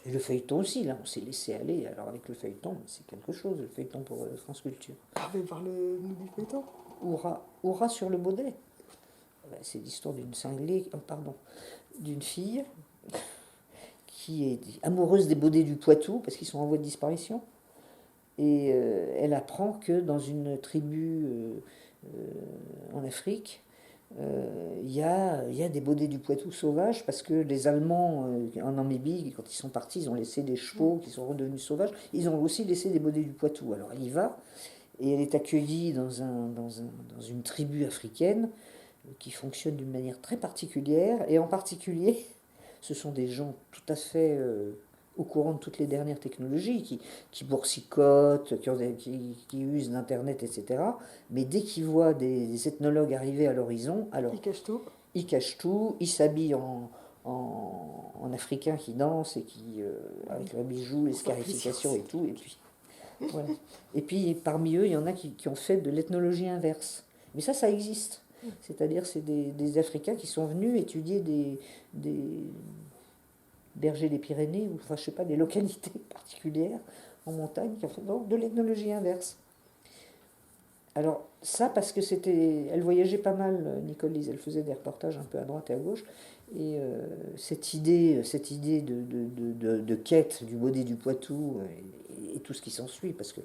Et le feuilleton aussi, là, on s'est laissé aller. Alors avec le feuilleton, c'est quelque chose, le feuilleton pour France Culture. Ah, mais parle-nous du feuilleton. Hurrah sur le Baudet. C'est l'histoire d'une cinglée, d'une fille qui est amoureuse des Baudets du Poitou, parce qu'ils sont en voie de disparition. Et elle apprend que dans une tribu en Afrique, il y a des Baudets du Poitou sauvages, parce que les Allemands en Namibie, quand ils sont partis, ils ont laissé des chevaux qui sont redevenus sauvages. Ils ont aussi laissé des Baudets du Poitou. Alors elle y va, Et elle est accueillie dans une tribu africaine qui fonctionne d'une manière très particulière. Et en particulier, ce sont des gens tout à fait au courant de toutes les dernières technologies, qui boursicotent, qui usent d'Internet, etc. Mais dès qu'ils voient des ethnologues arriver à l'horizon, alors Ils cachent tout. ils cachent tout, ils s'habillent en africain qui danse et avec leurs bijoux, les scarifications et tout. Et puis, voilà. Et puis parmi eux, il y en a qui ont fait de l'ethnologie inverse. Mais ça existe. C'est-à-dire, c'est des Africains qui sont venus étudier des bergers des Pyrénées, ou enfin, je sais pas, des localités particulières en montagne, qui ont fait donc, de l'ethnologie inverse. Alors, ça, parce que elle voyageait pas mal, Nicole Lise, elle faisait des reportages un peu à droite et à gauche, et cette idée de quête du Baudet du Poitou et tout ce qui s'ensuit, parce que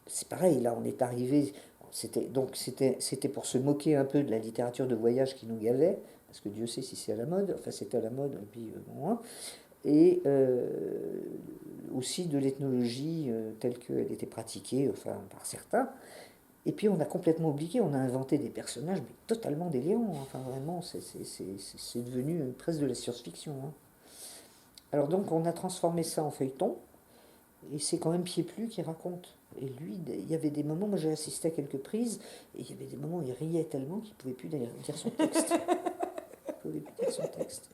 c'est pareil, là, on est arrivé, c'était pour se moquer un peu de la littérature de voyage qui nous gavait, parce que Dieu sait si c'est à la mode, enfin c'était à la mode, et puis bon, et aussi de l'ethnologie telle qu'elle était pratiquée, enfin par certains. Et puis on a complètement oublié, on a inventé des personnages mais totalement délirants. Enfin vraiment, c'est devenu presque de la science-fiction. Hein. Alors donc on a transformé ça en feuilleton, et c'est quand même Pied-Plu qui raconte. Et lui, il y avait des moments, moi j'ai assisté à quelques prises, et il y avait des moments où il riait tellement qu'il ne pouvait plus dire son texte. Il ne pouvait plus dire son texte.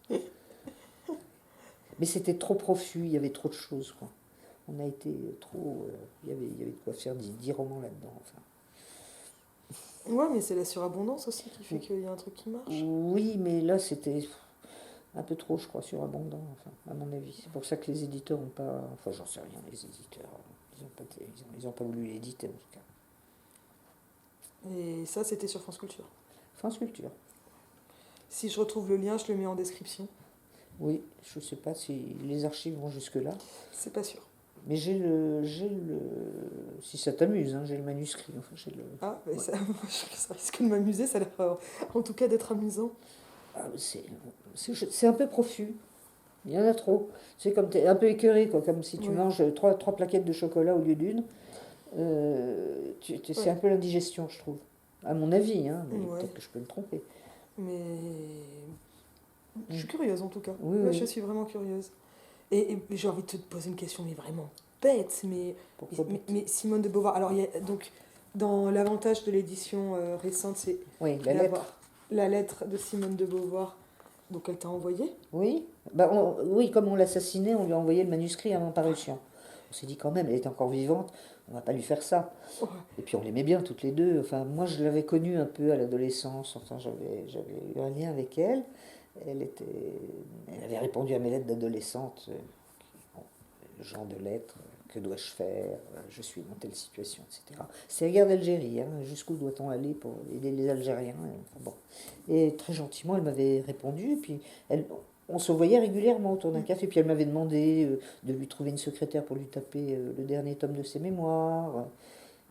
Mais c'était trop profus, il y avait trop de choses. Quoi. On a été trop... il y avait de quoi faire 10 romans là-dedans. Enfin. Ouais, mais c'est la surabondance aussi qui fait qu'il y a un truc qui marche. Oui, mais là c'était un peu trop, je crois, surabondant, enfin, à mon avis. C'est pour ça que les éditeurs n'ont pas... Enfin, j'en sais rien, les éditeurs, ils ont pas voulu l'éditer, en tout cas. Et ça, c'était sur France Culture. France Culture. Si je retrouve le lien, je le mets en description. Oui, je ne sais pas si les archives vont jusque-là. C'est pas sûr. Mais si ça t'amuse, hein, j'ai le manuscrit. Enfin, Ah, mais ouais. Ça risque de m'amuser, ça a l'air en tout cas d'être amusant. Ah, c'est un peu profus. Il y en a trop. C'est comme t'es un peu écœuré, quoi, comme si tu manges trois plaquettes de chocolat au lieu d'une. C'est un peu l'indigestion, je trouve. À mon avis, hein, mais peut-être que je peux me tromper. Mais je suis curieuse en tout cas. Oui, Là, je suis vraiment curieuse. Et j'ai envie de te poser une question, mais vraiment bête. Mais Simone de Beauvoir, alors donc dans l'avantage de l'édition récente, c'est la lettre de Simone de Beauvoir. Donc elle t'a envoyé? Oui, oui, comme on l'assassinait, on lui a envoyé le manuscrit avant parution. On s'est dit quand même, elle est encore vivante, on va pas lui faire ça. Ouais. Et puis on l'aimait bien toutes les deux. Enfin, moi je l'avais connue un peu à l'adolescence. Enfin, j'avais eu un lien avec elle. Elle avait répondu à mes lettres d'adolescente. Le genre de lettres, que dois-je faire, je suis dans telle situation, etc. C'est la guerre d'Algérie, hein, jusqu'où doit-on aller pour aider les Algériens, enfin, bon. Et très gentiment, elle m'avait répondu, et puis on se voyait régulièrement autour d'un café, puis elle m'avait demandé de lui trouver une secrétaire pour lui taper le dernier tome de ses mémoires.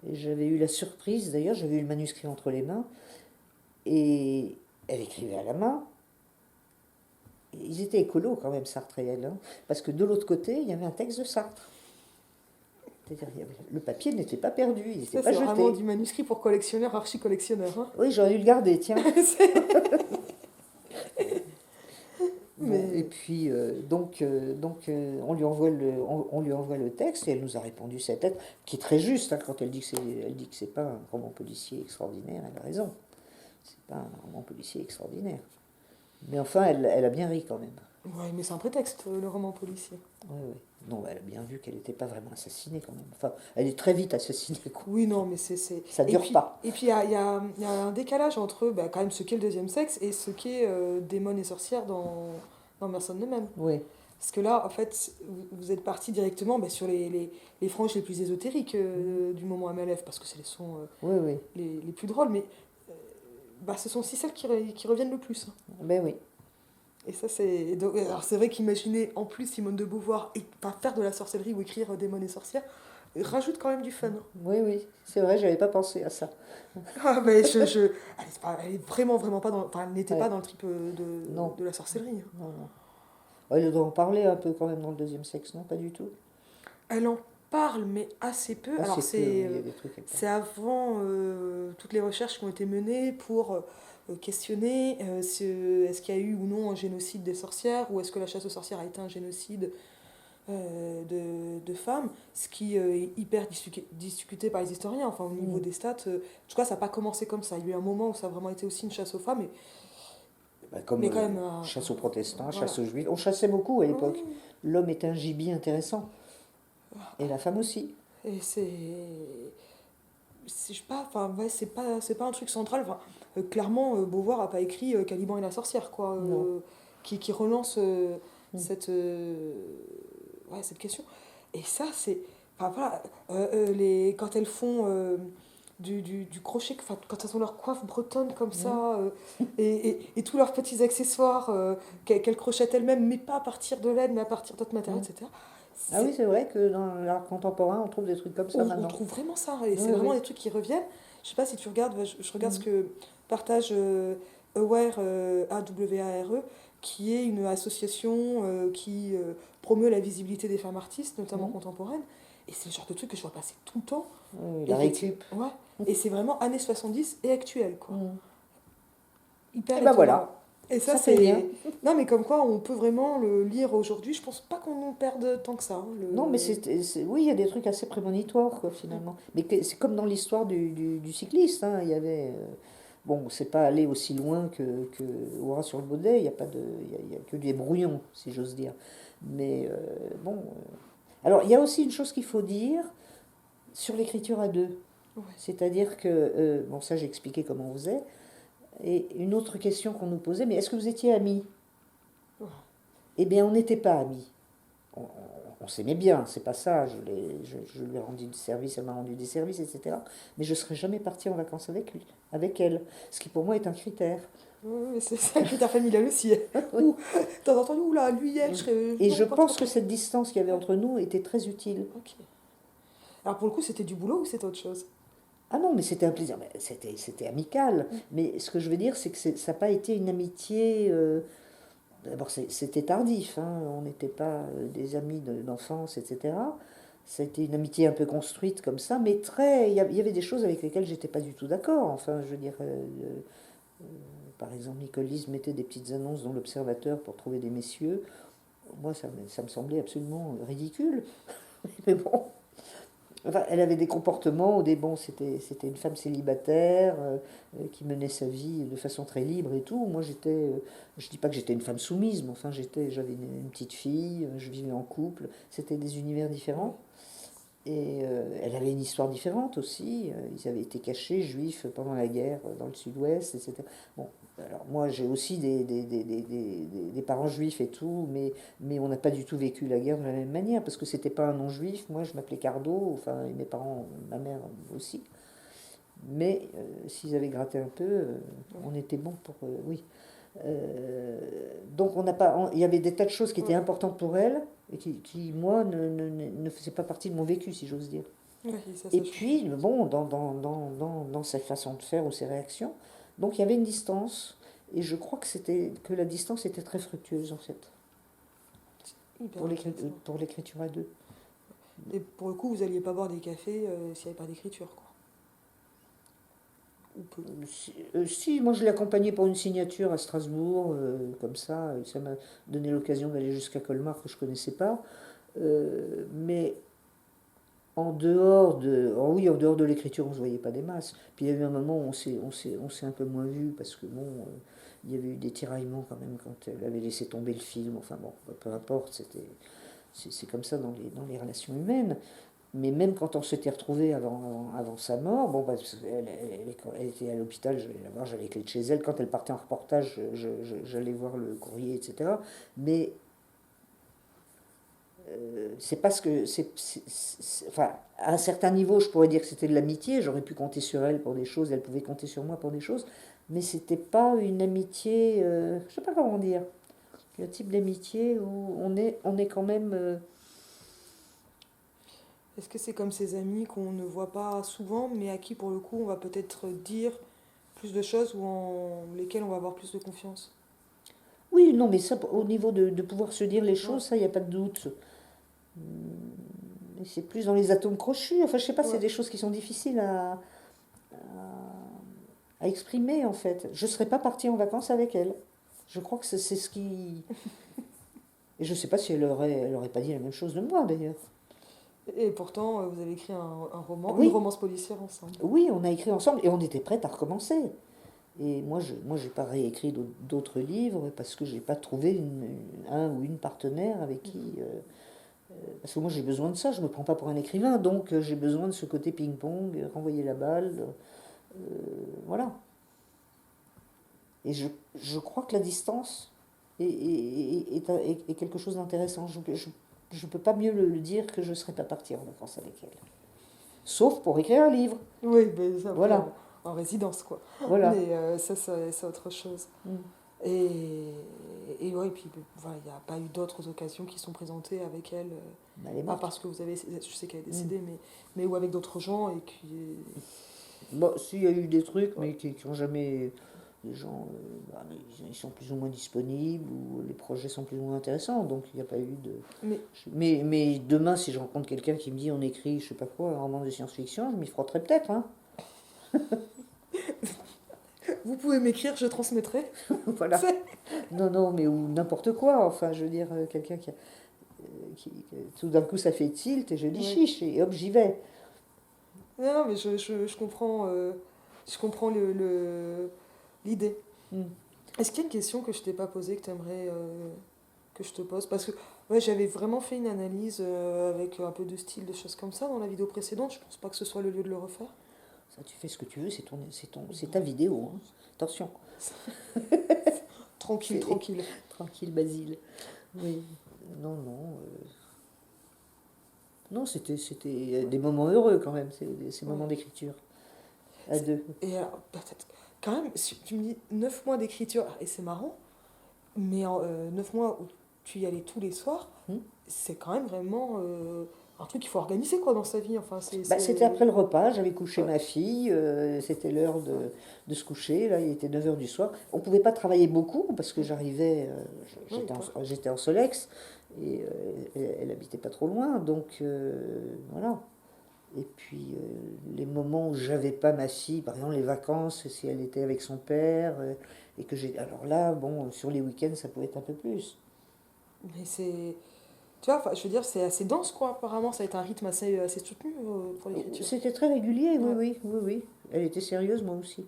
Et j'avais eu la surprise, d'ailleurs, j'avais eu le manuscrit entre les mains, et elle écrivait à la main. Ils étaient écolos quand même, Sartre et elle, hein, parce que de l'autre côté, il y avait un texte de Sartre. C'est-à-dire, le papier n'était pas perdu, il n'était pas jeté. C'est vraiment du manuscrit pour collectionneur, archi-collectionneur. Hein. Oui, j'aurais dû le garder, tiens. Bon, et puis, on lui envoie le texte, et elle nous a répondu cette lettre, qui est très juste, hein, quand elle dit que c'est pas un roman policier extraordinaire, elle a raison. C'est pas un roman policier extraordinaire. Mais enfin, elle a bien ri quand même. Oui, mais c'est un prétexte, le roman policier. Oui, oui. Non, elle a bien vu qu'elle n'était pas vraiment assassinée quand même. Enfin, elle est très vite assassinée. Quoi. Oui, non, mais ça ne dure pas. Et puis, il y a un décalage entre quand même ce qu'est le deuxième sexe et ce qu'est démon et sorcière dans Personne ne m'aime. Oui. Parce que là, en fait, vous êtes parti directement sur les franges les plus ésotériques du moment MLF, parce que c'est les sons les plus drôles, mais ce sont aussi celles qui reviennent le plus. Ben oui. Et ça, alors c'est vrai qu'imaginer en plus Simone de Beauvoir et pas faire de la sorcellerie ou écrire démon et sorcière rajoute quand même du fun. Oui, oui, c'est vrai, j'avais pas pensé à ça. Ah, mais elle est vraiment pas dans. Enfin, elle n'était pas dans le trip de la sorcellerie. Non, non. Elle doit en parler un peu quand même dans le deuxième sexe, non? Pas du tout. Elle en parle, mais assez peu. Alors Assez peu, il y a des trucs qui c'est avant toutes les recherches qui ont été menées pour questionner est-ce qu'il y a eu ou non un génocide des sorcières, ou est-ce que la chasse aux sorcières a été un génocide de femmes, ce qui est hyper discuté par les historiens, enfin au niveau des stats. En tout cas, ça n'a pas commencé comme ça. Il y a eu un moment où ça a vraiment été aussi une chasse aux femmes, comme mais quand même... chasse aux protestants, voilà. chasse aux juifs. On chassait beaucoup à l'époque. Oui. L'homme est un gibier intéressant. Et la femme aussi. Et je sais pas, enfin ouais, c'est pas un truc central. Enfin, clairement, Beauvoir a pas écrit Caliban et la sorcière, quoi, Non. qui relance Mm. ouais, cette question. Et ça, c'est, enfin voilà, quand elles font du crochet, enfin, quand elles ont leur coiffe bretonne comme Mm. ça, et tous leurs petits accessoires qu'elles crochettent elles-mêmes, mais pas à partir de laine, mais à partir d'autres matériaux, Mm. etc. Ah oui, c'est vrai que dans l'art contemporain, on trouve des trucs comme ça On maintenant. trouve vraiment ça, et Oui, c'est vraiment oui. des trucs qui reviennent. Je sais pas si tu regardes, je regarde ce Mm. que partage Aware, AWARE, qui est une association qui promeut la visibilité des femmes artistes, notamment Mm. contemporaines. Et c'est le genre de truc que je vois passer tout le temps. Oui, Et, la récup. ouais. Et c'est vraiment années 70 et actuel, quoi. Mm. Hyper Et ben étonnant. voilà, Et ça, ça fait lien. c'est... Non, mais comme quoi, on peut vraiment le lire aujourd'hui. Je pense pas qu'on en perde tant que ça, hein, Non, mais oui, il y a des trucs assez prémonitoires, quoi, Mm. finalement. Mais c'est comme dans l'histoire du cycliste, hein, il y avait... bon, c'est pas allé aussi loin que Horace sur le Baudet, il y a pas de, il y a que des brouillons, si j'ose dire. Mais bon... Alors, il y a aussi une chose qu'il faut dire sur l'écriture à deux. Ouais. C'est-à-dire que, bon, ça j'ai expliqué comment on faisait. Et une autre question qu'on nous posait, mais est-ce que vous étiez amis? Ouais. Eh bien, on n'était pas amis. On, on s'aimait bien, c'est pas ça. Je lui ai rendu du service, elle m'a rendu des services, etc. Mais je ne serais jamais partie en vacances avec lui, avec elle. Ce qui pour moi est un critère. Ouais, mais c'est un critère familial aussi. Ou, t'as entendu, oula, lui, elle, je serais. Et Non, je pas pense trop. que cette distance qu'il y avait entre nous était très utile. Ok. Alors pour le coup, c'était du boulot ou c'était autre chose? Ah non, mais c'était un plaisir, mais c'était amical. Mm. Mais ce que je veux dire, c'est que ça n'a pas été une amitié. D'abord, c'était tardif, hein, on n'était pas des amis d'enfance, etc. C'était une amitié un peu construite comme ça, mais très. Il y avait des choses avec lesquelles j'étais pas du tout d'accord. Enfin, je veux dire, par exemple, Nicole Lise mettait des petites annonces dans l'Observateur pour trouver des messieurs. Moi, ça me semblait absolument ridicule. Mais bon, enfin, elle avait des comportements où bon, c'était une femme célibataire qui menait sa vie de façon très libre et tout. Moi, je dis pas que j'étais une femme soumise, mais enfin, j'avais une petite fille, je vivais en couple. C'était des univers différents. Et elle avait une histoire différente aussi. Ils avaient été cachés, juifs, pendant la guerre dans le sud-ouest, etc. Bon, alors moi j'ai aussi des parents juifs et tout, mais on n'a pas du tout vécu la guerre de la même manière, parce que c'était pas un nom juif. Moi je m'appelais Cardo, enfin, et mes parents, ma mère aussi. Mais s'ils avaient gratté un peu, on était bon pour... oui. Donc on n'a pas, il y avait des tas de choses qui étaient Ouais. importantes pour elle et qui moi, ne faisaient pas partie de mon vécu, si j'ose dire. Ouais, ça, Et je puis, bon, dans sa façon de faire ou ses réactions, donc il y avait une distance. Et je crois que la distance était très fructueuse, en fait, hyper intéressant. pour l'écriture à deux. Et pour le coup, vous alliez pas boire des cafés s'il n'y avait pas d'écriture, quoi. Ou peu. Si, moi je l'ai accompagné pour une signature à Strasbourg, comme ça m'a donné l'occasion d'aller jusqu'à Colmar que je connaissais pas. Mais oui, en dehors de l'écriture, on se voyait pas des masses. Puis il y a eu un moment où on s'est un peu moins vu parce que bon, il y avait eu des tiraillements quand même quand elle avait laissé tomber le film. Enfin bon, peu importe, c'est comme ça dans les relations humaines. Mais même quand on s'était retrouvés avant sa mort, bon, parce elle était à l'hôpital, j'allais la voir, j'avais les clés de chez elle. Quand elle partait en reportage, j'allais voir le courrier, etc. Mais c'est parce que enfin, à un certain niveau, je pourrais dire que c'était de l'amitié. J'aurais pu compter sur elle pour des choses, elle pouvait compter sur moi pour des choses, mais c'était pas une amitié, je sais pas comment dire, le type d'amitié où on est quand même. Est-ce que c'est comme ces amis qu'on ne voit pas souvent, mais à qui, pour le coup, on va peut-être dire plus de choses ou en lesquelles on va avoir plus de confiance? Oui, non, mais ça, au niveau de pouvoir se dire les Ouais. choses, ça, il n'y a pas de doute. c'est plus dans les atomes crochus. Enfin, je sais pas, c'est Ouais. des choses qui sont difficiles à exprimer, en fait. Je ne serais pas partie en vacances avec elle. Je crois que c'est ce qui... Et je ne sais pas si elle aurait pas dit la même chose de moi, d'ailleurs. Et pourtant, vous avez écrit un roman, une Oui, romance policière ensemble. oui, on a écrit ensemble et on était prêtes à recommencer. Et moi, j'ai pas réécrit d'autres livres parce que j'ai pas trouvé un ou une partenaire avec qui. Parce que moi, j'ai besoin de ça. Je me prends pas pour un écrivain, donc j'ai besoin de ce côté ping-pong, renvoyer la balle, voilà. Et je crois que la distance est quelque chose d'intéressant. Je peux pas mieux le dire que je serais pas partie en vacances avec elle. Sauf pour écrire un livre. Oui, mais ça, après, Voilà, en résidence, quoi. voilà. Mais c'est autre chose. Mm. Et, et ouais, et puis voilà, il n'y a pas eu d'autres occasions qui sont présentées avec elle, Bah, elle est pas morte. parce que vous avez, je sais qu'elle est Mm. décédée, mais ou avec d'autres gens et qui, Bon, s'il y a eu des trucs, ouais. mais qui ont jamais. Les gens, bah, ils sont plus ou moins disponibles, ou les projets sont plus ou moins intéressants, donc il n'y a pas eu de. Mais Mais demain, si je rencontre quelqu'un qui me dit on écrit, je sais pas quoi, un roman de science-fiction, je m'y frotterai peut-être, hein. vous pouvez m'écrire, je transmettrai. Voilà. Non, non, mais ou n'importe quoi, enfin, je veux dire, quelqu'un tout d'un coup ça fait tilt, et je dis Ouais. chiche, et hop, j'y vais. Non, non, mais je comprends l'idée. Mm. Est-ce qu'il y a une question que je t'ai pas posée que tu aimerais que je te pose? Parce que ouais, j'avais vraiment fait une analyse avec un peu de style, de choses comme ça dans la vidéo précédente. Je pense pas que ce soit le lieu de le refaire. Ça, tu fais ce que tu veux, c'est ta vidéo, hein. Attention, Tranquille, c'est tranquille. tranquille, Basile. Oui, non, non. Non, c'était des moments heureux quand même, ces Ouais. moments d'écriture à deux. Et alors, peut-être, quand même, si tu me dis 9 mois d'écriture, et c'est marrant, mais en 9 mois où tu y allais tous les soirs, Hmm. c'est quand même vraiment un truc qu'il faut organiser quoi dans sa vie. Enfin, Bah, c'était après le repas, j'avais couché Ouais. ma fille, c'était l'heure de se coucher, là il était 9 h du soir. On ne pouvait pas travailler beaucoup parce que j'arrivais, Ouais, toi. j'étais en Solex et elle habitait pas trop loin, donc voilà. Et puis les moments où j'avais pas ma fille, par exemple les vacances, si elle était avec son père, et que j'ai. Alors là, bon, sur les week-ends ça pouvait être un peu plus. Mais c'est. Tu vois, enfin, je veux dire, c'est assez dense quoi, apparemment. Ça a été un rythme assez soutenu pour l'écriture. C'était très régulier, oui, Ouais. oui, oui, oui. Elle était sérieuse, moi aussi.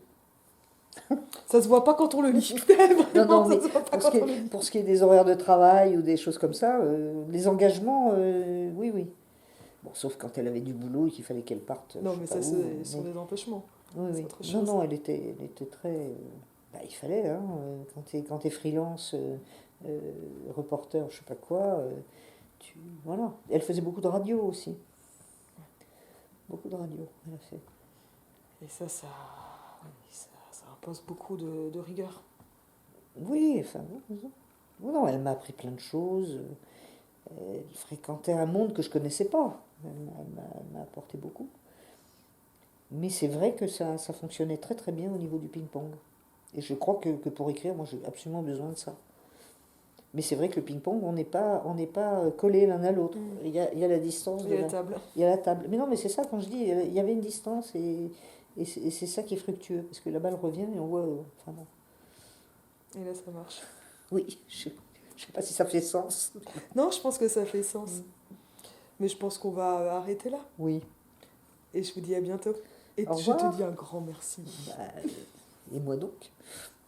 Ça se voit pas quand on le lit. Non, Vraiment, non, ça mais se voit pas quand on le lit. pour ce qui est des horaires de travail ou des choses comme ça, les engagements, oui, oui. Bon, sauf quand elle avait du boulot et qu'il fallait qu'elle parte, je Non, sais mais pas ça, où. ce sont des empêchements. Oui, C'est oui. autre Non, chose. non, elle était très. Bah, il fallait, hein, quand t'es freelance, euh, reporter, je sais pas quoi, voilà. Elle faisait beaucoup de radio aussi. Beaucoup de radio, elle a fait. Et ça impose beaucoup de rigueur. Oui, enfin, oui, oui. Non, non, elle m'a appris plein de choses. Elle fréquentait un monde que je connaissais pas. Elle m'a apporté beaucoup. Mais c'est vrai que ça fonctionnait très très bien au niveau du ping-pong. Et je crois que pour écrire, moi j'ai absolument besoin de ça. Mais c'est vrai que le ping-pong, on n'est pas collés l'un à l'autre. Mm. Il y a la distance Et la table. il y a la table. Mais non, mais c'est ça, quand je dis, il y avait une distance et c'est ça qui est fructueux. Parce que la balle revient et on voit. Enfin bon. Et là, ça marche. Oui, je sais pas si ça fait sens. Non, je pense que ça fait sens. Mm. Mais je pense qu'on va arrêter là. Oui. Et je vous dis à bientôt. Et Au je te revoir. dis un grand merci. Bah, et moi donc.